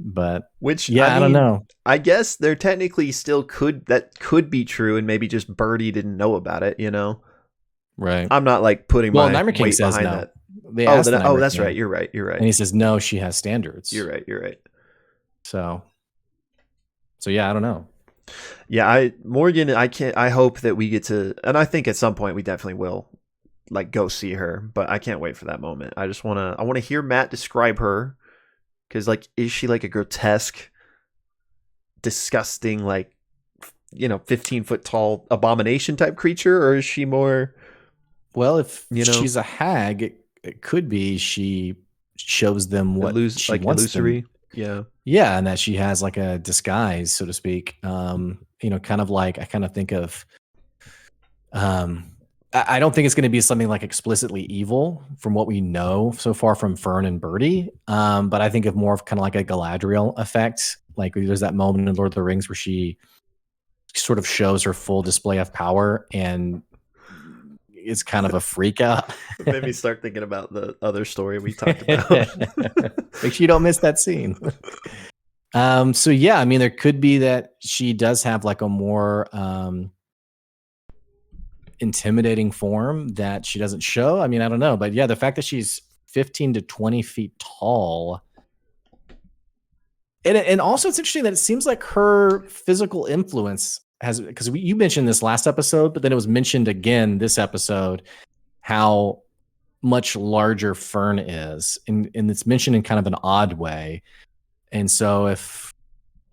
But Which yeah, I don't know. I guess there technically still could be true, and maybe just Birdie didn't know about it. You know, Right. I'm not like putting Well, my Nightmare King weight says behind no. that. They asked the Nightmare That's King, right. You're right. You're and right. he says no. She has standards. You're right. You're right. So yeah, I don't know. Yeah, Morgan. I hope that we get to, and I think at some point we definitely will, like go see her. But I can't wait for that moment. I want to hear Matt describe her, because like, is she like a grotesque, disgusting, like 15-foot tall abomination type creature, or is she more? Well, if You know, she's a hag, it could be she shows them what she wants them. illusory. Yeah. Yeah, and that she has like a disguise, so to speak. You know, kind of like I kind of think of I don't think it's going to be something like explicitly evil from what we know so far from Fern and Birdie. But I think of more of kind of like a Galadriel effect. Like there's that moment in Lord of the Rings where she sort of shows her full display of power and it's kind of a freak out. It made me start thinking about the other story we talked about. Make sure you don't miss that scene. So yeah, I mean, there could be that she does have like a more intimidating form that she doesn't show. I mean, I don't know, but yeah, the fact that she's 15 to 20 feet tall. And also it's interesting that it seems like her physical influence has, because you mentioned this last episode, but then it was mentioned again this episode, how much larger Fern is. And it's mentioned in kind of an odd way. And so if,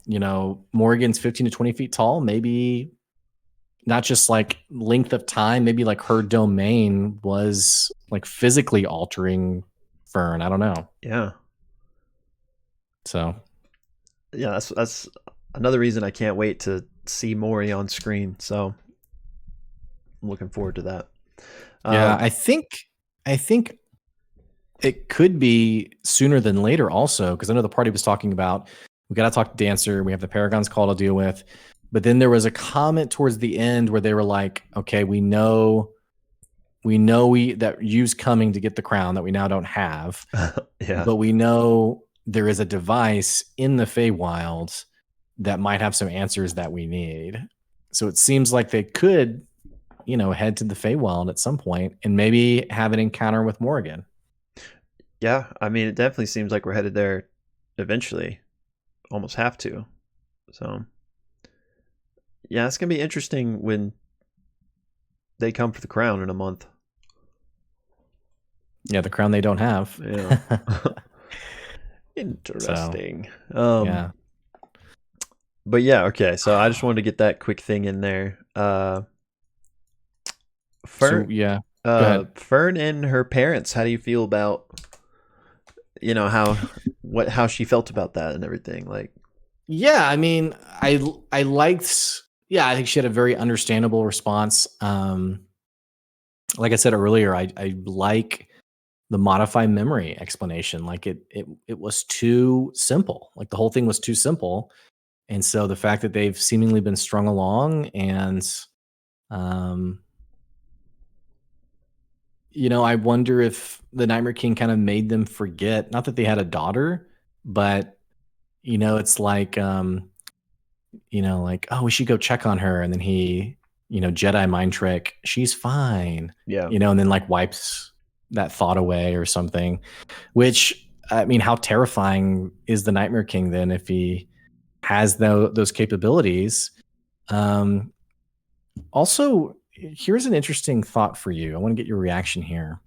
you know, Morgan's 15 to 20 feet tall, maybe not just like length of time, maybe like her domain was like physically altering Fern. I don't know. Yeah. So Yeah, that's another reason I can't wait to see Maury on screen. So I'm looking forward to that. yeah, I think it could be sooner than later also, because I know the party was talking about we got to talk to Dancer, we have the Paragon's call to deal with. But then there was a comment towards the end where they were like, okay, we know that you's coming to get the crown that we now don't have. Yeah. But we know there is a device in the Feywilds that might have some answers that we need. So it seems like they could, you know, head to the Feywild at some point and maybe have an encounter with Morgan. Yeah, I mean, it definitely seems like we're headed there eventually. Almost have to. So, yeah, it's going to be interesting when they come for the crown in a month. Yeah, the crown they don't have. Yeah. Interesting. Yeah. But yeah, okay. So I just wanted to get that quick thing in there. Fern, So, yeah. Go ahead. Fern and her parents. How do you feel about, how she felt about that and everything? Like, Yeah, I mean, I liked. Yeah, I think she had a very understandable response. Like I said earlier, I like the modify memory explanation. Like it was too simple. Like the whole thing was too simple, and so the fact that they've seemingly been strung along, and you know, I wonder if the Nightmare King kind of made them forget. Not that they had a daughter, but you know, it's like you know, like, oh, we should go check on her. And then he, you know, Jedi mind trick, she's fine, yeah, you know, and then like wipes that thought away or something. Which, I mean, how terrifying is the Nightmare King then if he has those capabilities? Also, here's an interesting thought for you. I want to get your reaction here.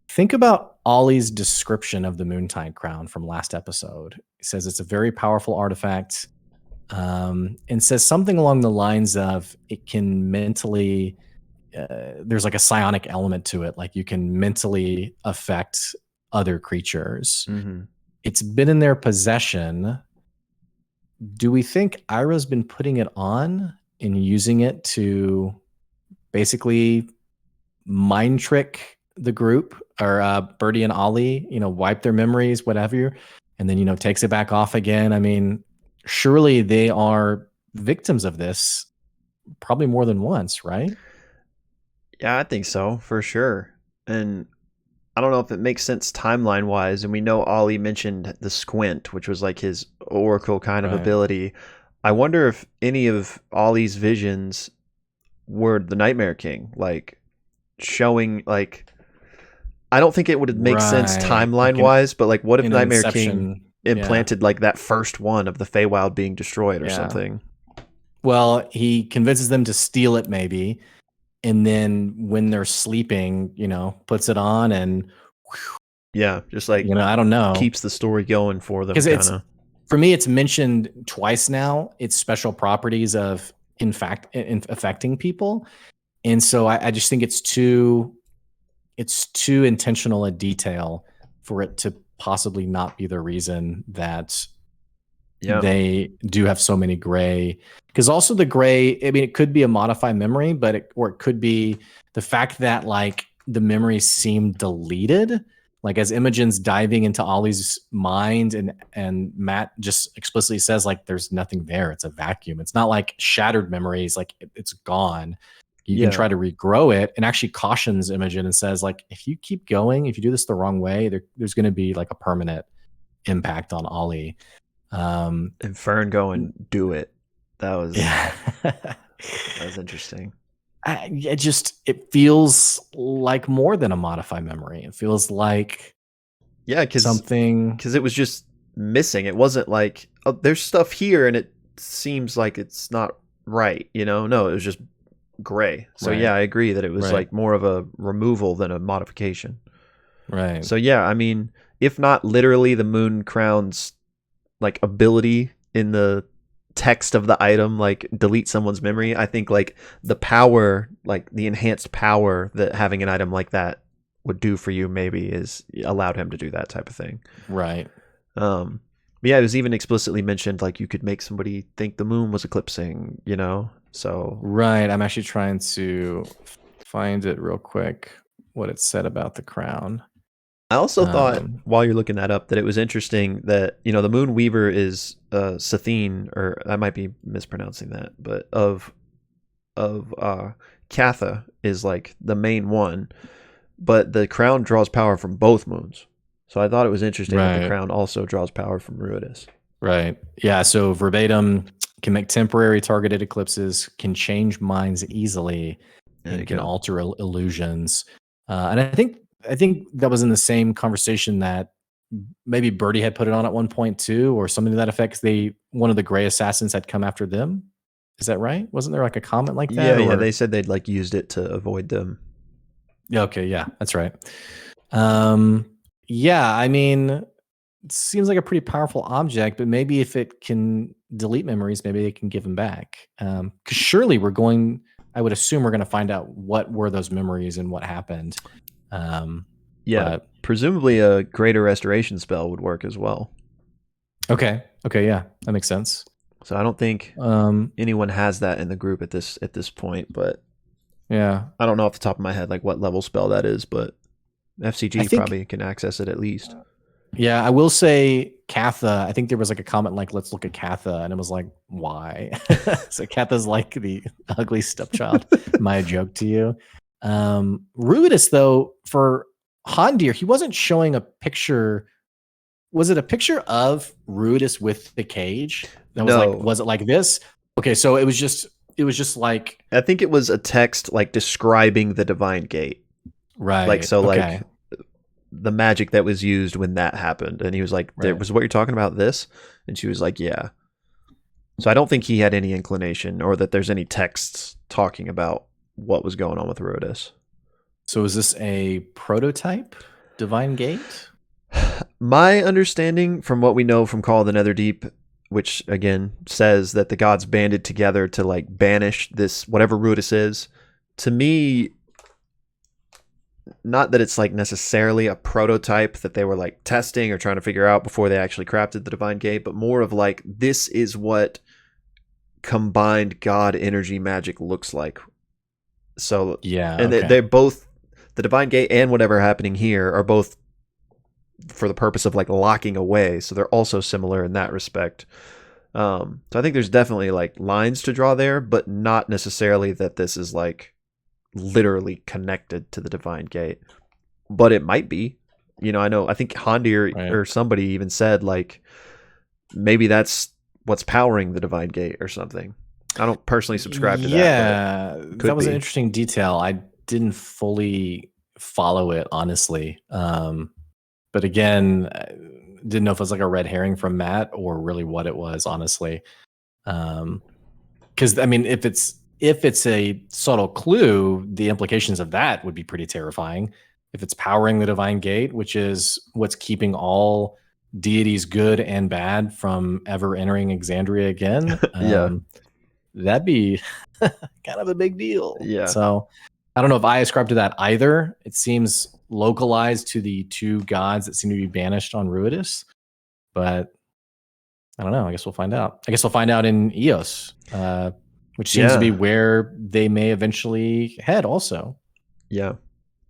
Think about Ollie's description of the Moontide Crown from last episode. He says it's a very powerful artifact, and says something along the lines of it can mentally, there's like a psionic element to it, like you can mentally affect other creatures. Mm-hmm. It's been in their possession. Do we think Ira's been putting it on and using it to basically mind trick the group, or Birdie and Ollie, wipe their memories, whatever, and then, takes it back off again? I mean, surely they are victims of this probably more than once, right? Yeah, I think so, for sure. And I don't know if it makes sense timeline wise. And we know Ollie mentioned the squint, which was like his oracle kind of Right. ability. I wonder if any of Ollie's visions were the Nightmare King, like showing like I don't think it would make sense Right. timeline wise, but like what if In an Nightmare King Inception. Yeah. implanted like that first one of the Feywild being destroyed or Yeah. something? Well, he convinces them to steal it maybe, and then when they're sleeping, puts it on and Yeah, just like I don't know. keeps the story going for them, Because kind it's, of. for me, it's mentioned twice now. It's special properties of, in fact, affecting people, and so I just think it's too intentional a detail for it to possibly not be the reason that Yeah, they do have so many gray. Because also the gray, I mean, it could be a modified memory, or it could be the fact that like the memories seem deleted. Like as Imogen's diving into Ollie's mind, and Matt just explicitly says like there's nothing there. It's a vacuum. It's not like shattered memories, like it's gone. You can try to regrow it, and actually cautions Imogen and says like if you keep going, if you do this the wrong way, there's going to be like a permanent impact on Ollie. And Fern going, do it. That was Yeah. that was interesting. It feels like more than a modified memory. It feels like something, because it was just missing. It wasn't like, oh, there's stuff here and it seems like it's not right. No, it was just gray. So right, yeah, I agree that it was right, like more of a removal than a modification. right. So yeah, I mean, if not literally the moon crown's like ability in the text of the item, like delete someone's memory, I think like the power, like the enhanced power that having an item like that would do for you maybe is allowed him to do that type of thing. Right. But yeah, it was even explicitly mentioned like you could make somebody think the moon was eclipsing, so Right. I'm actually trying to find it real quick, what it said about the crown. I also thought while you're looking that up that it was interesting that the Moon Weaver is Sathine, or I might be mispronouncing that, but of Katha is like the main one, but the crown draws power from both moons. So I thought it was interesting that the crown also draws power from Ruidus. Right. Yeah. So verbatim, can make temporary targeted eclipses, can change minds easily, and can alter illusions. And I think that was in the same conversation that maybe Birdie had put it on at one point too, or something to that effect. One of the gray assassins had come after them. Is that right? Wasn't there like a comment like that? Yeah, they said they'd like used it to avoid them. Yeah. Okay. Yeah, that's right. Yeah. I mean, it seems like a pretty powerful object, but maybe if it can delete memories, maybe it can give them back. Because surely I would assume we're going to find out what were those memories and what happened. Yeah, presumably a greater restoration spell would work as well. Okay, yeah, that makes sense. So I don't think anyone has that in the group at this point, but yeah, I don't know off the top of my head like what level spell that is, but F.C.G probably can access it at least. Yeah, I will say Katha. I think there was like a comment like, "Let's look at Katha," and it was like, "Why?" So Katha's like the ugly stepchild. My joke to you. Ruidus, though, for Hondir, he wasn't showing a picture. Was it a picture of Ruidus with the cage? That was like, was it like this? Okay, so it was just like, I think it was a text like describing the divine gate. Right. Like, so like the magic that was used when that happened. And he was like, there Right. was what you're talking about this? And she was like, yeah. So I don't think he had any inclination or that there's any texts talking about what was going on with Rhodas. So is this a prototype divine gate? My understanding from what we know from Call of the Netherdeep, which again says that the gods banded together to like banish this whatever Rudis is, to me, not that it's like necessarily a prototype that they were like testing or trying to figure out before they actually crafted the divine gate, but more of like this is what combined god energy magic looks like. So Yeah. and Okay. they're both, the divine gate and whatever happening here are both for the purpose of like locking away, so they're also similar in that respect. So I think there's definitely like lines to draw there, but not necessarily that this is like literally connected to the divine gate, but it might be. I think Hondir Right. or somebody even said like maybe that's what's powering the divine gate or something. I don't personally subscribe to that, but That was an be. interesting detail. I didn't fully follow it, honestly. But again, I didn't know if it was like a red herring from Matt or really what it was, honestly. Because I mean, if it's a subtle clue, the implications of that would be pretty terrifying. If it's powering the divine gate, which is what's keeping all deities good and bad from ever entering Exandria again, Yeah. that'd be kind of a big deal. Yeah. So I don't know if I ascribe to that either. It seems localized to the two gods that seem to be banished on Ruidus, but I don't know. I guess we'll find out. I guess we'll find out in Eos, which seems to be Yeah. where they may eventually head also. Yeah.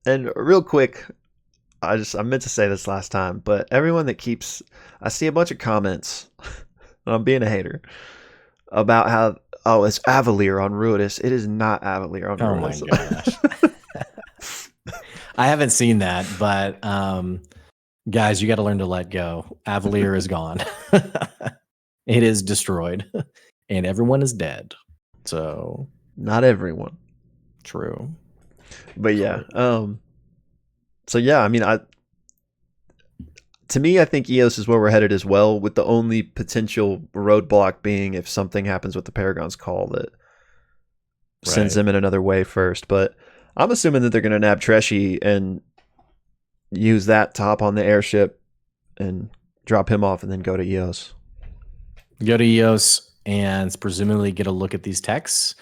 And real quick, I meant to say this last time, but everyone that keeps, I see a bunch of comments, and I'm being a hater, about how, oh, it's Avalier on Ruidus. It is not Avalier on Oh my Ruidus. gosh. I haven't seen that, but guys, you got to learn to let go. Avalier is gone. It is destroyed, and everyone is dead. So Not everyone. true. But yeah. True. So yeah, I mean, to me, I think Eos is where we're headed as well, with the only potential roadblock being if something happens with the Paragon's Call that sends them in another way first. But I'm assuming that they're going to nab Treshy and use that to hop on the airship and drop him off and then go to Eos. Go to Eos and presumably get a look at these texts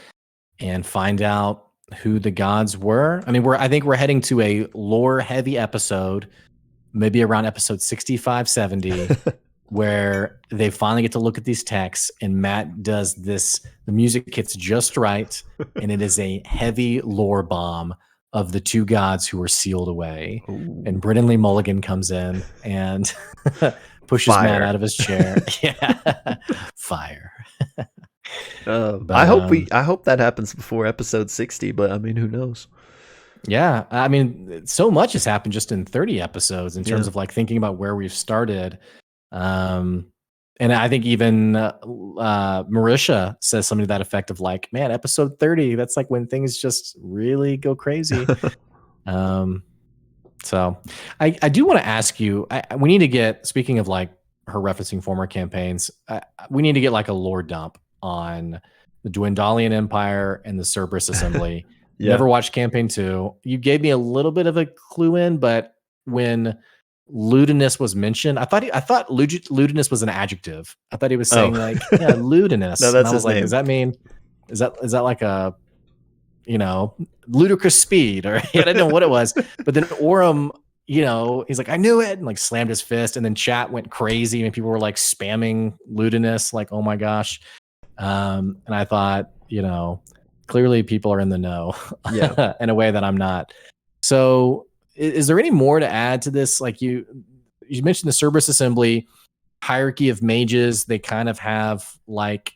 and find out who the gods were. I mean, I think we're heading to a lore heavy episode, maybe around episode 65, 70, where they finally get to look at these texts and Matt does this. The music hits just right. And it is a heavy lore bomb of the two gods who were sealed away. Ooh. And Brennan Lee Mulligan comes in and pushes Fire. Matt out of his chair. Yeah. Fire. I hope that happens before episode 60, but I mean, who knows? Yeah, I mean, so much has happened just in 30 episodes in terms of like thinking about where we've started. And I think even Marisha says something to that effect of like, man, episode 30, that's like when things just really go crazy. So I do want to ask you, we need to get, speaking of like her referencing former campaigns, we need to get like a lore dump on the Dwendalian Empire and the Cerberus Assembly. Never watched campaign 2. You gave me a little bit of a clue in, but when lewdness was mentioned, I thought lewdness was an adjective. I thought he was saying like, yeah, lewdness. No, that's and I was his like, name. does that mean, is that like a, ludicrous speed, or I didn't know what it was. But then Orem, he's like, I knew it, and like slammed his fist, and then chat went crazy and people were like spamming lewdness, like, oh my gosh. And I thought, clearly people are in the know in a way that I'm not. So is there any more to add to this? Like you mentioned the Cerberus Assembly, hierarchy of mages. They kind of have like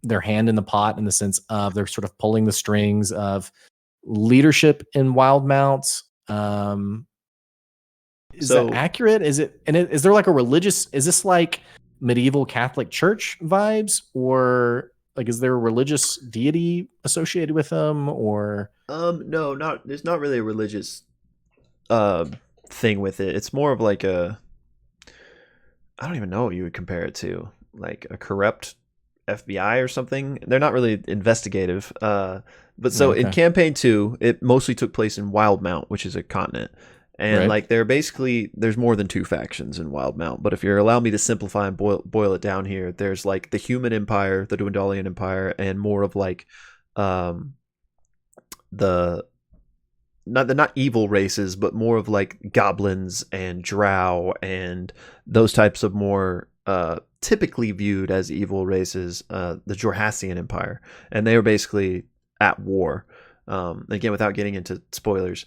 their hand in the pot in the sense of they're sort of pulling the strings of leadership in Wildemount. Is that accurate? Is there like a religious, is this like medieval Catholic Church vibes, or like, is there a religious deity associated with them, or? No, there's not really a religious thing with it. It's more of like a, I don't even know what you would compare it to, like a corrupt FBI or something. They're not really investigative. But Yeah, so in okay. campaign 2, it mostly took place in Wildmount, which is a continent. And Right. like they're basically, there's more than 2 factions in Wildmount, but if you allow me to simplify and boil it down here, there's like the human empire, the Dwendalian empire, and more of like um the not the not evil races, but more of like goblins and drow and those types of more typically viewed as evil races, the Jorhassian Empire, and they were basically at war. Again, without getting into spoilers,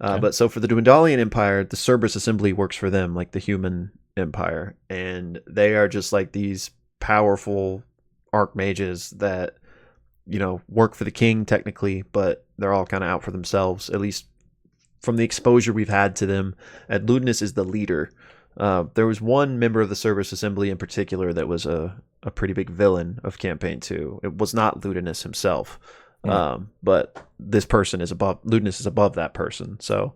Okay. but so for the Dwendalian Empire, the Cerberus Assembly works for them, like the human empire, and they are just like these powerful archmages that work for the king technically, but they're all kind of out for themselves, at least from the exposure we've had to them. And Ludinus is the leader. There was one member of the Cerberus Assembly in particular that was a pretty big villain of Campaign 2. It was not Ludinus himself, Hmm. but this person is above, Ludinus is above that person. So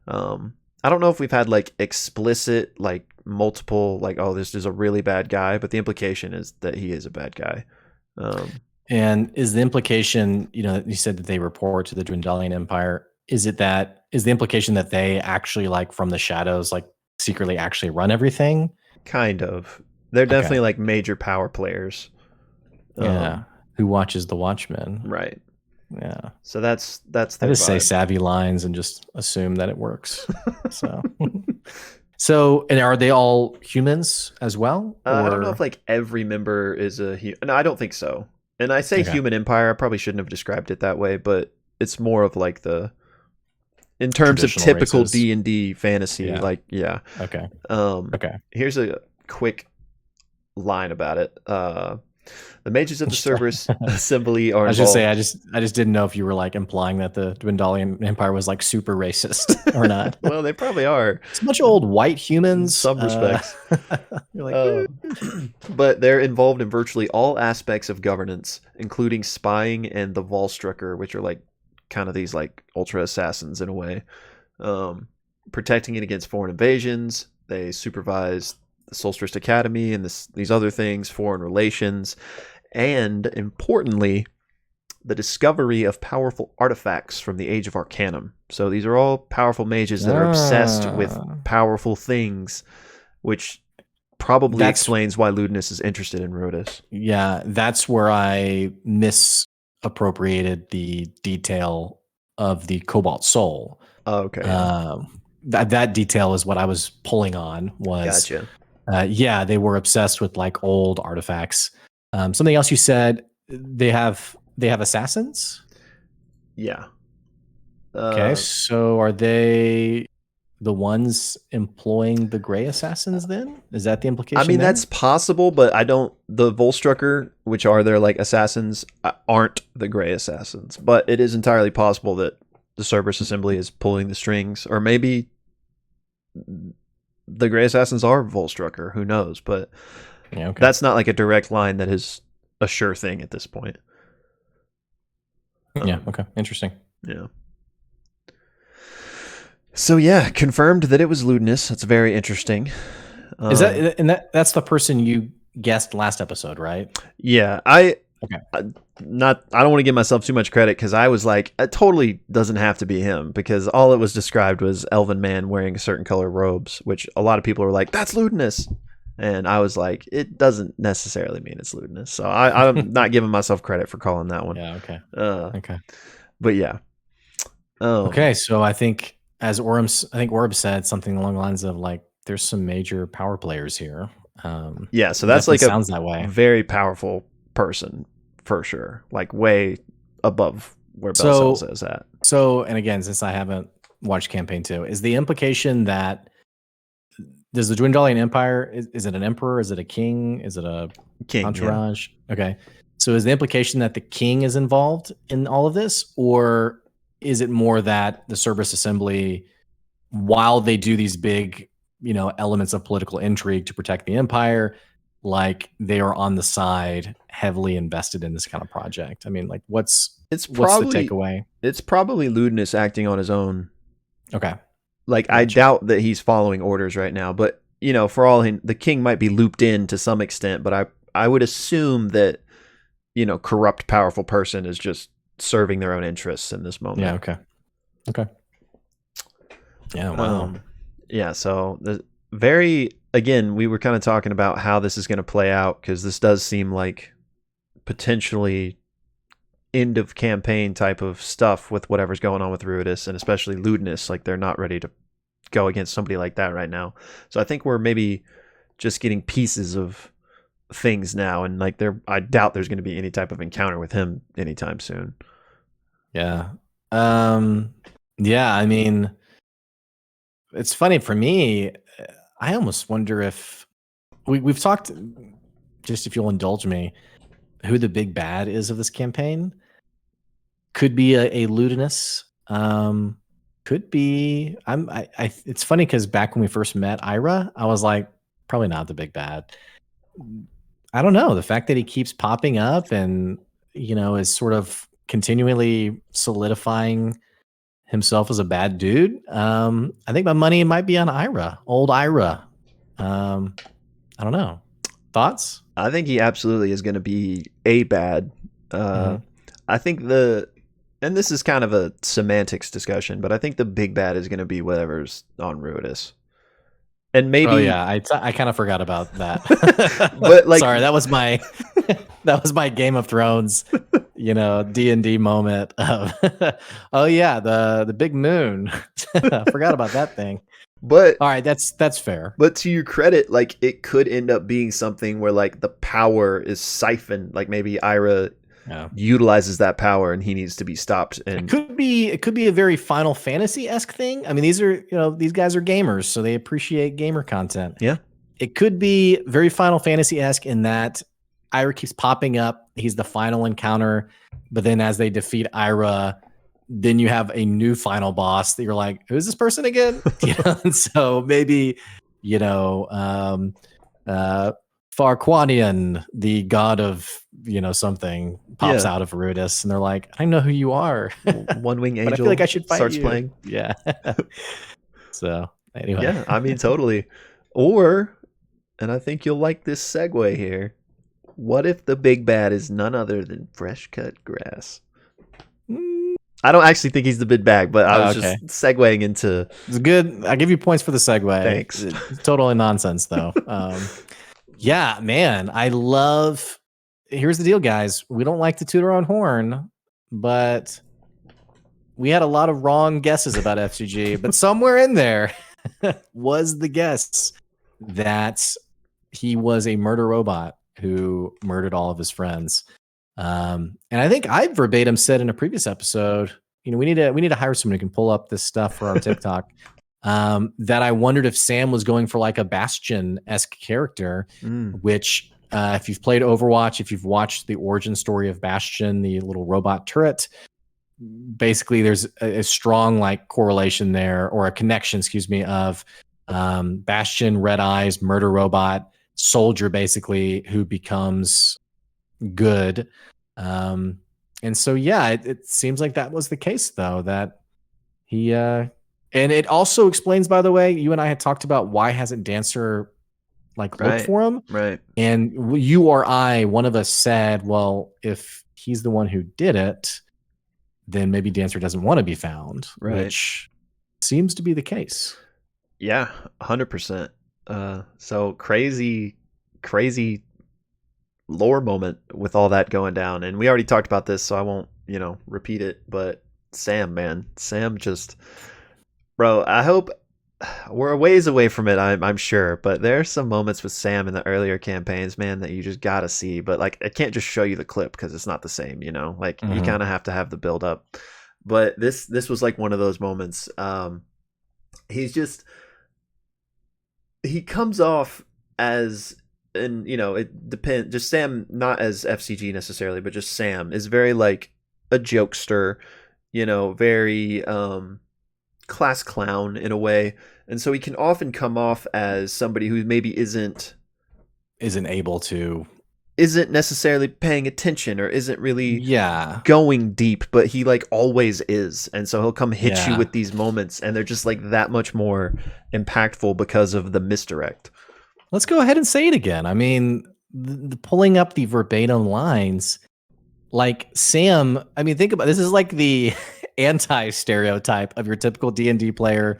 I don't know if we've had like explicit, like multiple, like, oh, this is a really bad guy, but the implication is that he is a bad guy. And is the implication, you said that they report to the Dwendalian Empire? Is the implication that they actually, like, from the shadows, like, secretly actually run everything? Kind of. They're Okay. definitely like major power players. Yeah. Um, Who watches the Watchmen? right. Yeah. So that's I their just say vibe. savvy lines and just assume that it works. So, and are they all humans as well, I don't know if or like every member is a no, I don't think so. And I say okay, human empire, I probably shouldn't have described it that way, but it's more of like the in terms of traditional typical races? D&D fantasy, Yeah. like yeah. Okay. Um Okay. Here's a quick line about it. The mages of the Cerberus Assembly are I was just say involved. I just didn't know if you were like implying that the Dwendalian Empire was like super racist or not. Well, they probably are It's a bunch of old white in humans. some respects. You're like, Uh, but they're involved in virtually all aspects of governance, including spying and the Volstrucker, which are like kind of these like ultra assassins in a way. Um, Protecting it against foreign invasions. They supervise the Solstice Academy and these other things, foreign relations, and importantly, the discovery of powerful artifacts from the Age of Arcanum. So these are all powerful mages that are obsessed with ah, powerful things, which probably that's explains why Ludinus is interested in Rhodus. yeah, that's where I misappropriated the detail of the Cobalt Soul. Oh, okay, yeah, That detail is what I was pulling on was, gotcha. yeah, they were obsessed with like old artifacts. Something else you said, they have assassins. Yeah. Okay, Uh, so are they the ones employing the gray assassins then? Is that the I implication mean there? that's possible, but I don't. The Volstrucker, which are their like assassins, aren't the Gray Assassins. But it is entirely possible that the Cerberus Assembly is pulling the strings, or maybe the Gray Assassins are Volstrucker. Who knows? But Yeah, okay. that's not like a direct line that is a sure thing at this point. Yeah, Um, okay. Interesting. yeah. So yeah, confirmed that it was Ludinus. That's very interesting. Is Um, that and that's the person you guessed last episode, right? yeah, I Okay. not I don't want to give myself too much credit because I was like, it totally doesn't have to be him because all it was described was elven man wearing a certain color robes, which a lot of people were like, that's Ludinus. And I was like, it doesn't necessarily mean it's Ludinus. So I'm not giving myself credit for calling that one. Yeah, okay. Uh, Okay. but yeah. Okay, so I think Orb said something along the lines of like there's some major power players here. Yeah, so that's Definitely like a sounds that way. very powerful person for sure. Like way above where Belcells So is at. and again, since I haven't watched campaign 2, is the implication that does the Dwendalian Empire is it an emperor? Is it a king? Is it a King, yeah. entourage? Okay. So is the implication that the king is involved in all of this, or is it more that the Cerberus Assembly, while they do these big, elements of political intrigue to protect the empire, like they are on the side heavily invested in this kind of project? I mean, like It's what's the probably takeaway? it's probably Ludinus acting on his own. Okay. Like, I Gotcha. doubt that he's following orders right now, but for all the king might be looped in to some extent, but I would assume that corrupt, powerful person is just serving their own interests in this Yeah. moment. Okay. Okay. Yeah. Wow. Um, yeah. So the very again, we were kind of talking about how this is going to play out because this does seem like potentially end of campaign type of stuff with whatever's going on with Ruidus and especially Ludinus. Like they're not ready to go against somebody like that right now. So I think we're maybe just getting pieces of things now, and like I doubt there's going to be any type of encounter with him anytime soon. Yeah. Yeah. I mean, it's funny for me. I almost wonder if we've talked. Just if you'll indulge me, who the big bad is of this campaign? Could be a Ludinus. Could be. It's funny because back when we first met Ira, I was like, probably not the big bad. I don't know. The fact that he keeps popping up and is sort of continually solidifying himself as a bad dude. I think my money might be on Ira, old Ira. I don't know. Thoughts? I think he absolutely is going to be a bad. Mhm. I think and this is kind of a semantics discussion, but I think the big bad is going to be whatever's on Ruidus. And Oh maybe, yeah, I kind of forgot about that. but like, Sorry, that was my that was my Game of Thrones, D&D moment of oh yeah, the big moon. I forgot about that thing. but All right, that's fair. But to your credit, like it could end up being something where like the power is siphoned. Like maybe Ira Yeah. utilizes that power and he needs to be stopped. It And could be a very Final Fantasy-esque thing. I mean, these guys are gamers, so they appreciate gamer content. yeah, It could be very Final Fantasy-esque in that Ira keeps popping up. He's the final encounter, but then as they defeat Ira, then you have a new final boss that you're like, who's this person again? And so maybe, you know, um, uh, Farquanian, the god of something, pops yeah. out of Rudis, and they're like, I know who you are, One Wing but I feel like Angel I should fight starts you. playing. Yeah. So anyway, Yeah, I mean totally. Or, and I think you'll like this segue here. What if the big bad is none other than fresh cut grass? Mm, I don't actually think he's the big bag, but I was okay. just segueing into. It's good. I give you points for the segue. Thanks. It's totally nonsense, though. Yeah, man. I love. Here's the deal, guys. We don't like to toot our own horn, but we had a lot of wrong guesses about F.C.G. But somewhere in there was the guess that he was a murder robot who murdered all of his friends. And I think I verbatim said in a previous episode, we need to hire someone who can pull up this stuff for our TikTok. That I wondered if Sam was going for like a Bastion-esque character, which if you've played Overwatch, if you've watched the origin story of Bastion, the little robot turret, basically there's a strong like correlation there, or a connection, excuse me, of Bastion, Red Eyes, murder robot, soldier, basically, who becomes good. And so, yeah, it seems like that was the case, though, that he, and it also explains, by the way, you and I had talked about why hasn't Dancer like looked for him. Right. And you or I, one of us said, well, if he's the one who did it, then maybe Dancer doesn't want to be found, which seems to be the case. Yeah, 100%. So crazy lore moment with all that going down. And we already talked about this, so I won't, repeat it. But Sam, man, Sam just, bro, I hope we're a ways away from it, I'm sure. But there are some moments with Sam in the earlier campaigns, man, that you just got to see. But like, I can't just show you the clip because it's not the same, like you kind of have to have the build up. But this was like one of those moments. He comes off as, and it depends, just Sam, not as FCG necessarily, but just Sam is very like a jokester, very class clown in a way, and so he can often come off as somebody who maybe isn't able to isn't necessarily paying attention or isn't really Yeah. going deep, but he like always is. And so he'll come hit you Yeah. with these moments and they're just like that much more impactful because of the misdirect. Let's go ahead and say it again. I mean, pulling up the verbatim lines, like Sam, I mean, think about this is like the anti stereotype of your typical D&D player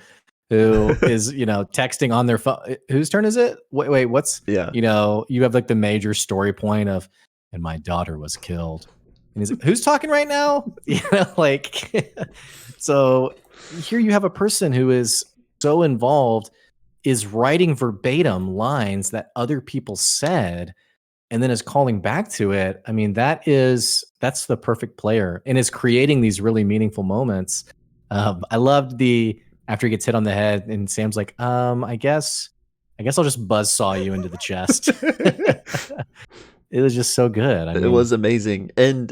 who is, texting on their phone. Whose turn is it? Wait, what's, Yeah. you have like the major story point of, and my daughter was killed. And he's who's talking right now? Like, so here you have a person who is so involved, is writing verbatim lines that other people said and then is calling back to it. I mean, that's the perfect player and is creating these really meaningful moments. I loved the after he gets hit on the head and Sam's like, I guess I'll just buzzsaw you into the chest. It was just so good. I It mean, was amazing. And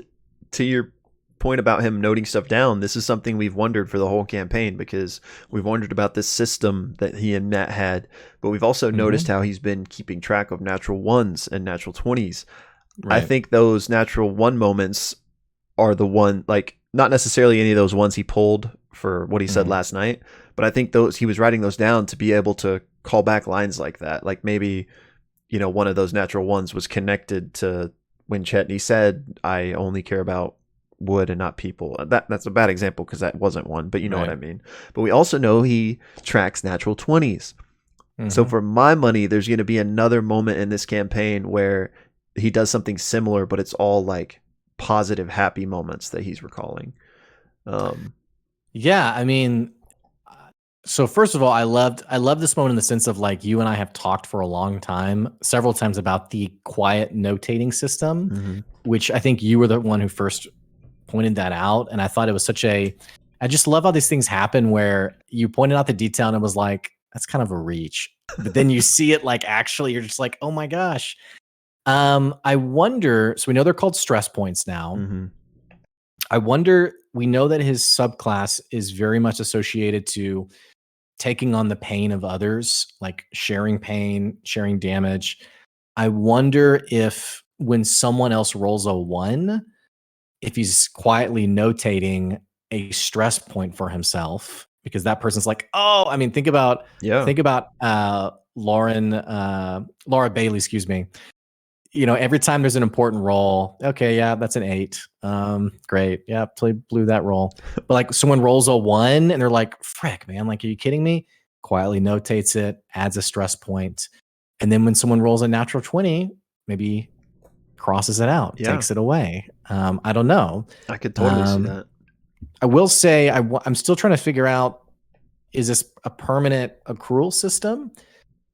to your point about him noting stuff down, this is something we've wondered for the whole campaign because we've wondered about this system that he and Nat had, but we've also noticed how he's been keeping track of natural ones and natural 20s. I right. think those natural one moments are the one, like, not necessarily any of those ones he pulled for what he said last night, but I think those he was writing those down to be able to call back lines like that. Like maybe, one of those natural ones was connected to when Chetney said, I only care about wood and not people. That's a bad example because that wasn't one, but you know what I mean. But we also know he tracks natural 20s. So for my money, there's going to be another moment in this campaign where he does something similar, but it's all like positive, happy moments that he's recalling. Yeah, I mean, so first of all, I love this moment in the sense of like you and I have talked for a long time, several times about the quiet notating system, which I think you were the one who first pointed that out, and I thought it was I just love how these things happen where you pointed out the detail and it was like that's kind of a reach, but then you see it like actually you're just like, oh my gosh. I wonder. So we know they're called stress points now. I wonder. We know that his subclass is very much associated to taking on the pain of others, like sharing pain, sharing damage. I wonder if when someone else rolls a 1, if he's quietly notating a stress point for himself because that person's like, "Oh, I mean, think about Yeah. Laura Bailey, excuse me. Every time there's an important roll, okay, yeah, that's an 8. Great. Yeah, blew that roll. But like someone rolls a 1 and they're like, frick, man, like, are you kidding me? Quietly notates it, adds a stress point. And then when someone rolls a natural 20, maybe crosses it out, Yeah. takes it away. I don't know. I could totally see Um, that. I will say I'm still trying to figure out, is this a permanent accrual system?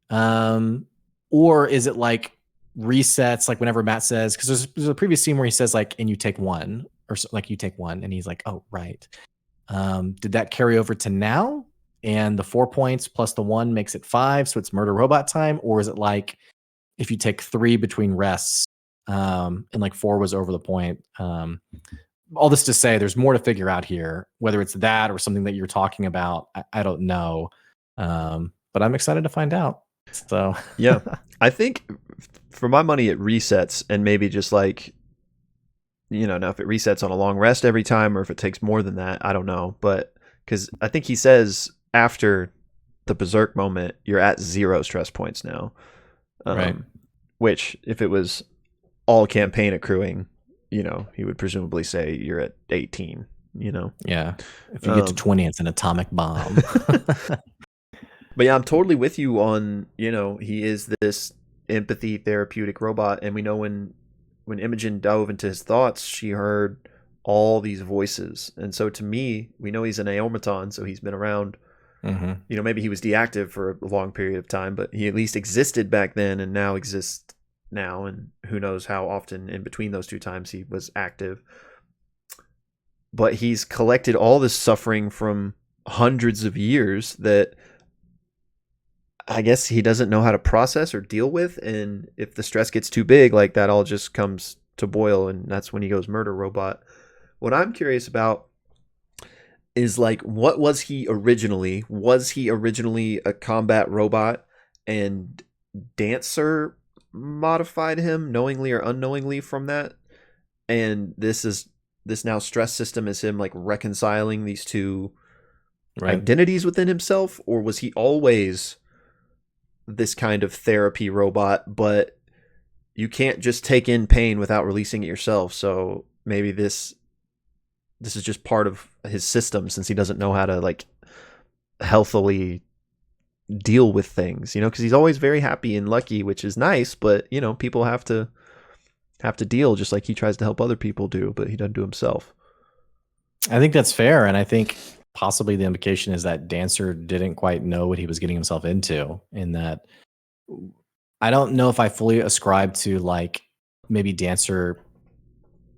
Um, or is it like resets, like whenever Matt says, because there's a previous scene where he says like, and you take 1, or like you take 1, and he's like, oh, right. Did that carry over to now? And the 4 points plus the 1 makes it 5, so it's murder robot time? Or is it like if you take 3 between rests, and like 4 was over the point? All this to say, there's more to figure out here. Whether it's that or something that you're talking about, I don't know. But I'm excited to find out. So Yeah. I think for my money, it resets and maybe just like, now if it resets on a long rest every time or if it takes more than that, I don't know. But because I think he says after the Berserk moment, you're at 0 stress points now. right. Which if it was all campaign accruing, he would presumably say you're at 18, Yeah. If you get to 20, it's an atomic bomb. But yeah, I'm totally with you on, he is this empathy therapeutic robot. And we know when Imogen dove into his thoughts, she heard all these voices. And so to me, we know he's an Aomaton, so he's been around. Maybe he was deactive for a long period of time, but he at least existed back then and now exists now. And who knows how often in between those 2 times he was active. But he's collected all this suffering from hundreds of years that I guess he doesn't know how to process or deal with. And if the stress gets too big, like that all just comes to boil. And that's when he goes murder robot. What I'm curious about is like, what was he originally? Was he originally a combat robot and dancer modified him knowingly or unknowingly from that, and this now stress system is him like reconciling these two Right. identities within himself, or was he always this kind of therapy robot, but you can't just take in pain without releasing it yourself, so maybe this is just part of his system since he doesn't know how to like healthily deal with things, because he's always very happy and lucky, which is nice, but people have to deal just like he tries to help other people do, but he doesn't do himself. I think that's fair, and I think possibly the implication is that Dancer didn't quite know what he was getting himself into, in that I don't know if I fully ascribe to like maybe Dancer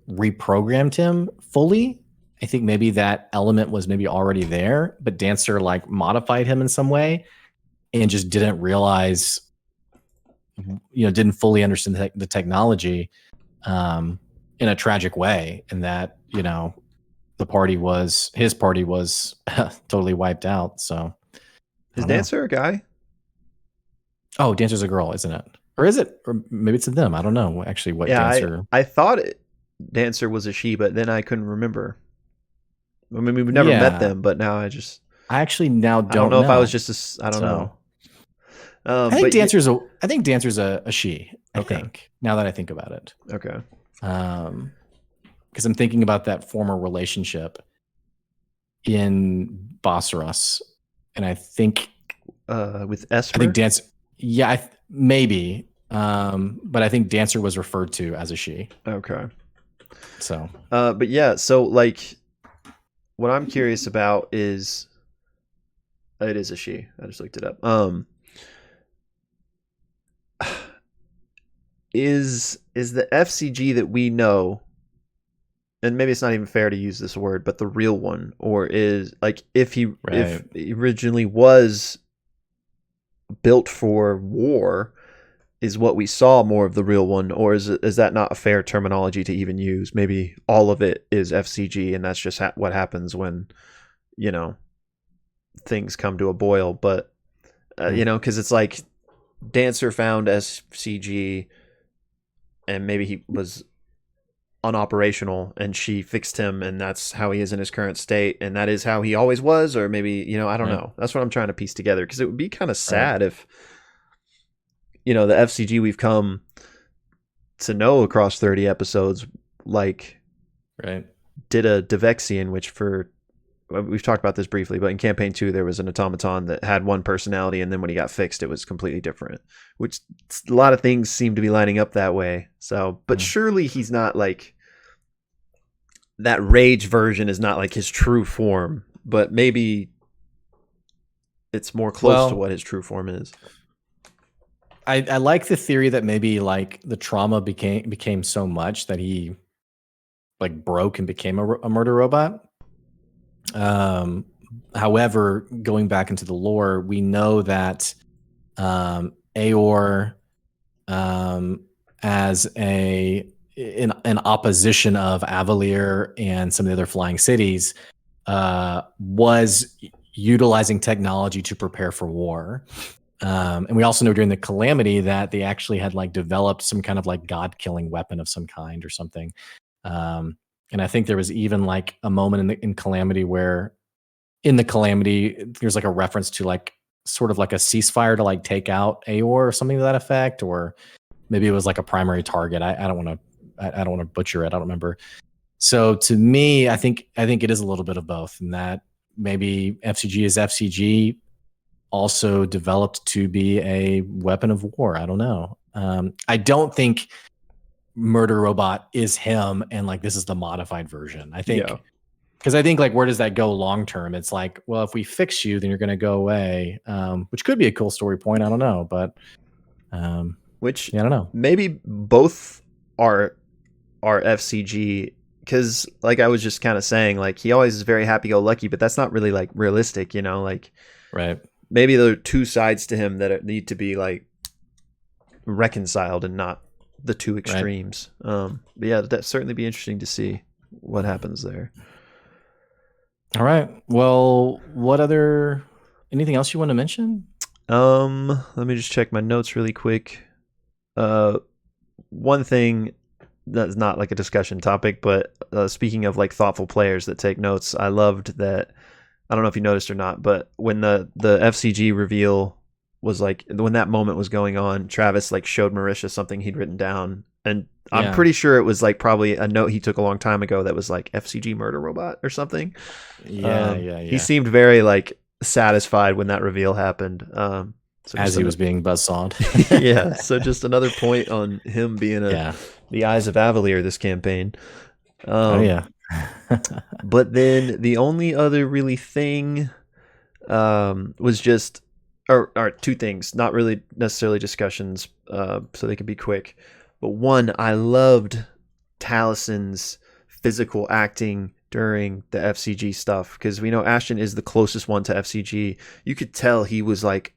reprogrammed him fully. I think maybe that element was maybe already there, but Dancer like modified him in some way and just didn't realize, didn't fully understand the technology in a tragic way, and that, his party was totally wiped out. So Is Dancer a guy? Oh, Dancer's a girl, isn't it? Or is it? Or maybe it's a them. I don't know actually what Yeah, Dancer. I thought Dancer was a she, but then I couldn't remember. I mean, we've never met Yeah, them, but now I actually now I don't don't know if I was know. just I don't So know. I think But Dancer's a she. I Okay. think, now that I think about it. Okay. Because I'm thinking about that former relationship in Bossaros, and I think with Esper. I think Dancer. Yeah, maybe. But I think Dancer was referred to as a she. Okay. So. But yeah, so like, what I'm curious about is, it is a she. I just looked it up. Is the F.C.G that we know, and maybe it's not even fair to use this word, but the real one, or is like if he originally was built for war, is what we saw more of the real one, or is that not a fair terminology to even use? Maybe all of it is F.C.G, and that's just what happens when things come to a boil. But because it's like Dancer found F.C.G, and maybe he was unoperational and she fixed him, and that's how he is in his current state, and that is how he always was, or maybe I don't know. That's what I'm trying to piece together, because it would be kind of sad if the F.C.G we've come to know across 30 episodes like did a Devexian, which we've talked about this briefly, but in campaign 2 there was an automaton that had one personality, and then when he got fixed it was completely different, which a lot of things seem to be lining up that way. So, but surely he's not like that. Rage version is not like his true form, but maybe it's more close to what his true form is. I like the theory that maybe like the trauma became so much that he like broke and became a murder robot. However, going back into the lore, we know that Aor, as in opposition of Avalier and some of the other flying cities, was utilizing technology to prepare for war. And we also know during the Calamity that they actually had like developed some kind of like god-killing weapon of some kind or something. And I think there was even like a moment in Calamity where in the Calamity, there's like a reference to like sort of like a ceasefire to like take out Aor or something to that effect, or maybe it was like a primary target. I don't want to butcher it. I don't remember. So to me, I think it is a little bit of both, and that maybe F.C.G is F.C.G also developed to be a weapon of war. I don't know. I don't think Murder Robot is him, and like this is the modified version. I think because I think like where does that go long term? It's like, well, if we fix you, then you're going to go away, which could be a cool story point. I don't know, but which I don't know. Maybe both are F.C.G, because like I was just kind of saying, like he always is very happy-go-lucky, but that's not really like realistic, like maybe there are two sides to him that need to be like reconciled and not the two extremes. But yeah, that'd certainly be interesting to see what happens there. All right. Well, anything else you want to mention? Let me just check my notes really quick. Uh, one thing that's not like a discussion topic, but speaking of like thoughtful players that take notes, I loved that. I don't know if you noticed or not, but when the F.C.G reveal was like when that moment was going on, Travis like showed Marisha something he'd written down, and I'm Yeah. pretty sure it was like probably a note he took a long time ago that was like F.C.G murder robot or something. Yeah. Yeah. He Yeah. seemed very like satisfied when that reveal happened. So As just he was being buzzsawed. yeah, so just another point on him being Yeah. the eyes of Avalier this campaign. Oh Um, yeah. but then the only other really thing was just or two things, not really necessarily discussions, so they could be quick. But one, I loved Talison's physical acting during the F.C.G stuff because we know Ashton is the closest one to F.C.G. You could tell he was like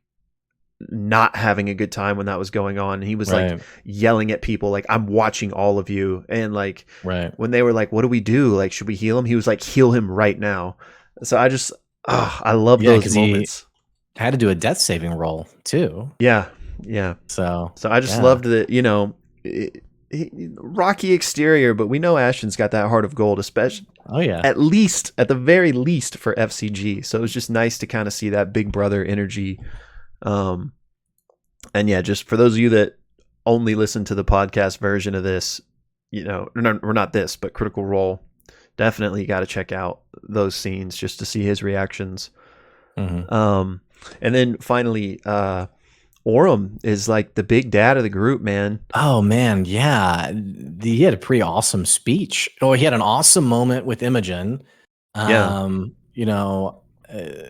not having a good time when that was going on. He was like Right. yelling at people, like, I'm watching all of you. And like Right. when they were like, what do we do? Like, should we heal him? He was like, heal him right now. So I just, I love Yeah, those because he moments. had to do a death saving roll too. Yeah. Yeah. So So I just yeah. loved that, rocky exterior, but we know Ashton's got that heart of gold, especially Oh yeah. at the very least for F.C.G. So it was just nice to kind of see that big brother energy. Um, and yeah, just for those of you that only listen to the podcast version of this, we're not this, but Critical Role, definitely got to check out those scenes just to see his reactions. Mm-hmm. And then finally, Orem is like the big dad of the group, man. Oh man, yeah. He had a pretty awesome speech. Oh, he had an awesome moment with Imogen. Yeah. You know, uh,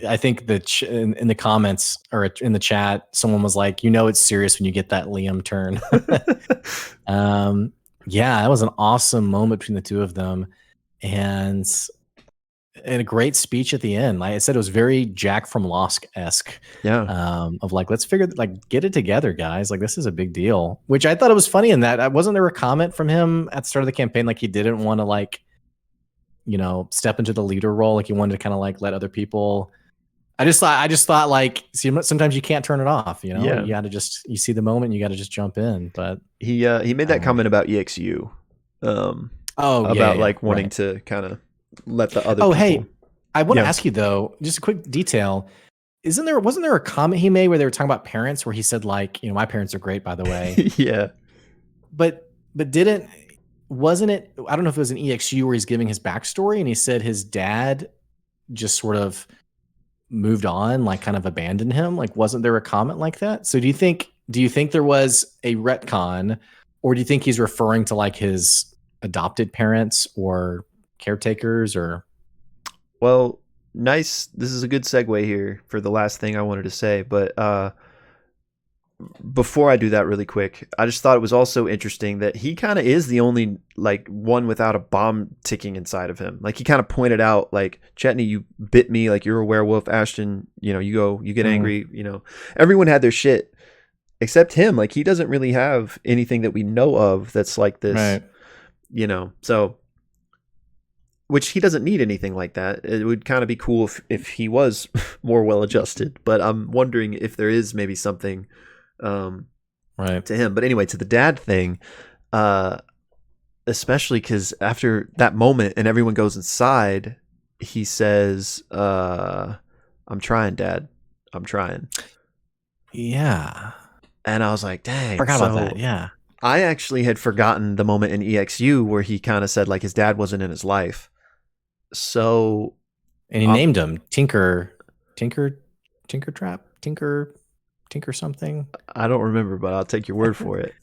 I think that in the comments or in the chat, someone was like, it's serious when you get that Liam turn. Yeah, that was an awesome moment between the two of them, and a great speech at the end. Like I said, it was very Jack from Lost esque. Yeah. Of like, let's get it together, guys. Like, this is a big deal. Which I thought it was funny in that wasn't there a comment from him at the start of the campaign, like he didn't want to step into the leader role, like he wanted to kind of like let other people. I just thought like, see, sometimes you can't turn it off. Yeah. You got to you see the moment, you got to just jump in. But He made that comment about EXU, oh about yeah, like wanting right. to kind of let the other Oh people. hey, I want to Yeah. ask you though, just a quick detail. Wasn't there a comment he made where they were talking about parents where he said like, my parents are great, by the way. Yeah. But wasn't it, I don't know if it was an EXU where he's giving his backstory and he said his dad just sort of moved on, like kind of abandoned him? Like, wasn't there a comment like that? So do you think there was a retcon, or do you think he's referring to like his adopted parents or caretakers or? Well, nice. This is a good segue here for the last thing I wanted to say, but before I do that really quick, I just thought it was also interesting that he kind of is the only like one without a bomb ticking inside of him. Like he kind of pointed out like, Chetney, you bit me, like you're a werewolf. Ashton, you get angry, everyone had their shit except him. Like he doesn't really have anything that we know of that's like this, Right. So which he doesn't need anything like that. It would kind of be cool if he was more well adjusted, but I'm wondering if there is maybe something Right. to him. But anyway, to the dad thing, uh, especially because after that moment and everyone goes inside, he says, I'm trying, Dad. I'm trying. Yeah. And I was like, dang. Forgot about that. Yeah. I actually had forgotten the moment in EXU where he kind of said like his dad wasn't in his life. So, And he named him Tinker Trap, Tinker something. I don't remember, but I'll take your word for it.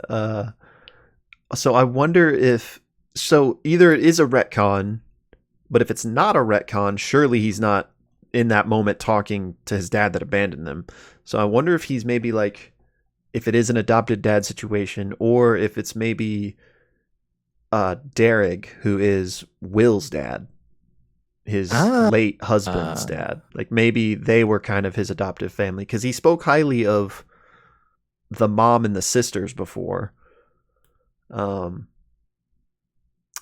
So I wonder if either it is a retcon, but if it's not a retcon, surely he's not in that moment talking to his dad that abandoned them. So I wonder if he's maybe like, if it is an adopted dad situation, or if it's maybe Derek, who is Will's dad, his late husband's dad. Like maybe they were kind of his adoptive family, because he spoke highly of the mom and the sisters before.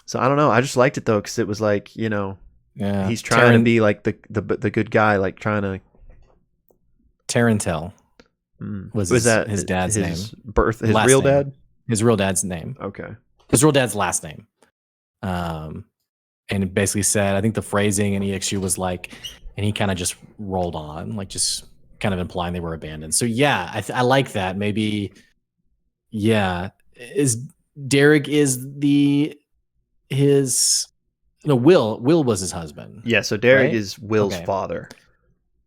So I don't know. I just liked it though, because it was like, he's trying to be like the good guy, like trying to Tarantel. was Was that his dad's name. his Last real name. dad? His real dad's name. Okay. His real dad's last name. And it basically said, I think the phrasing in EXU was like, and he kind of just rolled on, like just kind of implying they were abandoned. So yeah, I like that. Maybe, yeah, Derek is Will was his husband. Yeah, so Derek right? is Will's father,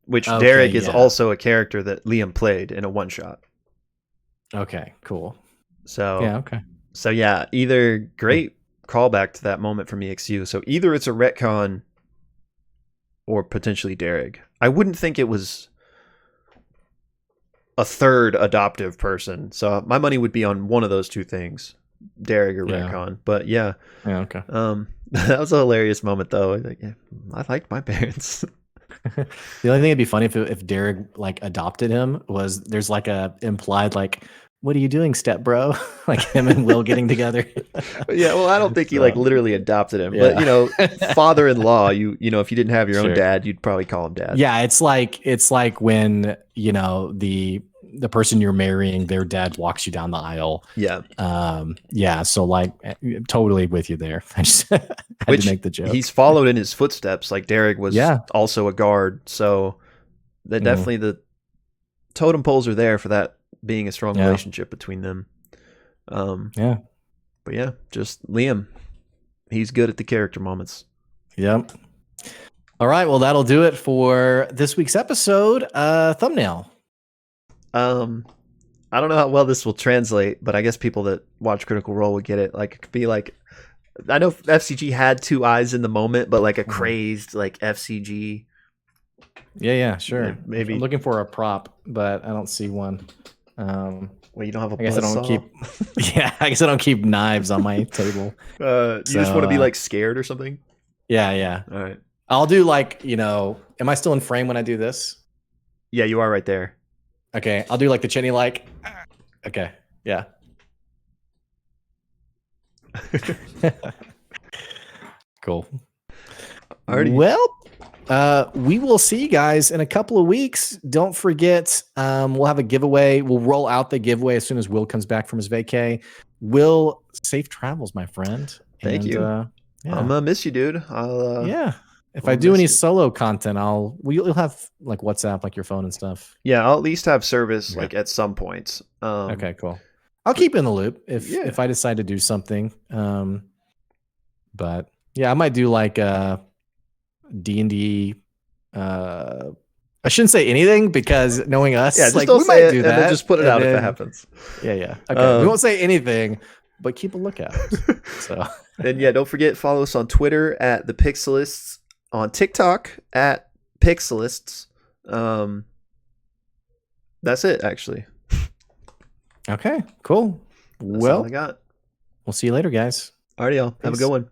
which Okay, Derek is yeah. also a character that Liam played in a one-shot. Okay, cool. So yeah, okay. So yeah, either great callback to that moment from EXU. So either it's a retcon or potentially Derek. I wouldn't think it was a third adoptive person. So my money would be on one of those two things, Derek or retcon. But yeah. Yeah, okay. That was a hilarious moment though. I liked my parents. The only thing that'd be funny if Derek like adopted him was there's like a implied like, what are you doing, step bro? Like him and Will getting together. Yeah, well, I don't think he like literally adopted him, Yeah. but father-in-law, you know, if you didn't have your own dad, you'd probably call him dad. Yeah, it's like when, the person you're marrying, their dad walks you down the aisle. Yeah. Yeah, so like totally with you there. I just had to make the joke. He's followed in his footsteps. Like Derek was also a guard, so that definitely the totem poles are there for that being a strong relationship between them. But yeah, just Liam. He's good at the character moments. Yep. All right, well that'll do it for this week's episode. Thumbnail. I don't know how well this will translate, but I guess people that watch Critical Role would get it. Like it could be like, I know F.C.G had two eyes in the moment, but like a crazed like F.C.G. Yeah, sure. Yeah, maybe I'm looking for a prop, but I don't see one. Well, you don't have a I guess I don't keep. Yeah, I guess I don't keep knives on my table. You just want to be like scared or something? Yeah. All right. I'll do like, am I still in frame when I do this? Yeah, you are right there. Okay, I'll do like the chinny like. Okay, yeah. Cool. Alrighty. Well, we will see you guys in a couple of weeks. Don't forget, we'll have a giveaway. We'll roll out the giveaway as soon as Will comes back from his vacay. Will, safe travels, my friend. Thank you. I'm gonna miss you, dude. If I do any solo content, you'll have like WhatsApp, like your phone and stuff. Yeah, I'll at least have service like at some points. Okay, cool. I'll keep you in the loop if I decide to do something. But yeah, I might do like D&D. I shouldn't say anything because knowing us, just like don't we say might it do that. And then just put it out if it happens. Yeah. Okay, we won't say anything, but keep a lookout. So and don't forget, follow us on Twitter at the Pixelists, on TikTok at Pixelists. That's it, actually. Okay, cool. That's all I got. We'll see you later, guys. Alrighty, y'all. Have a good one.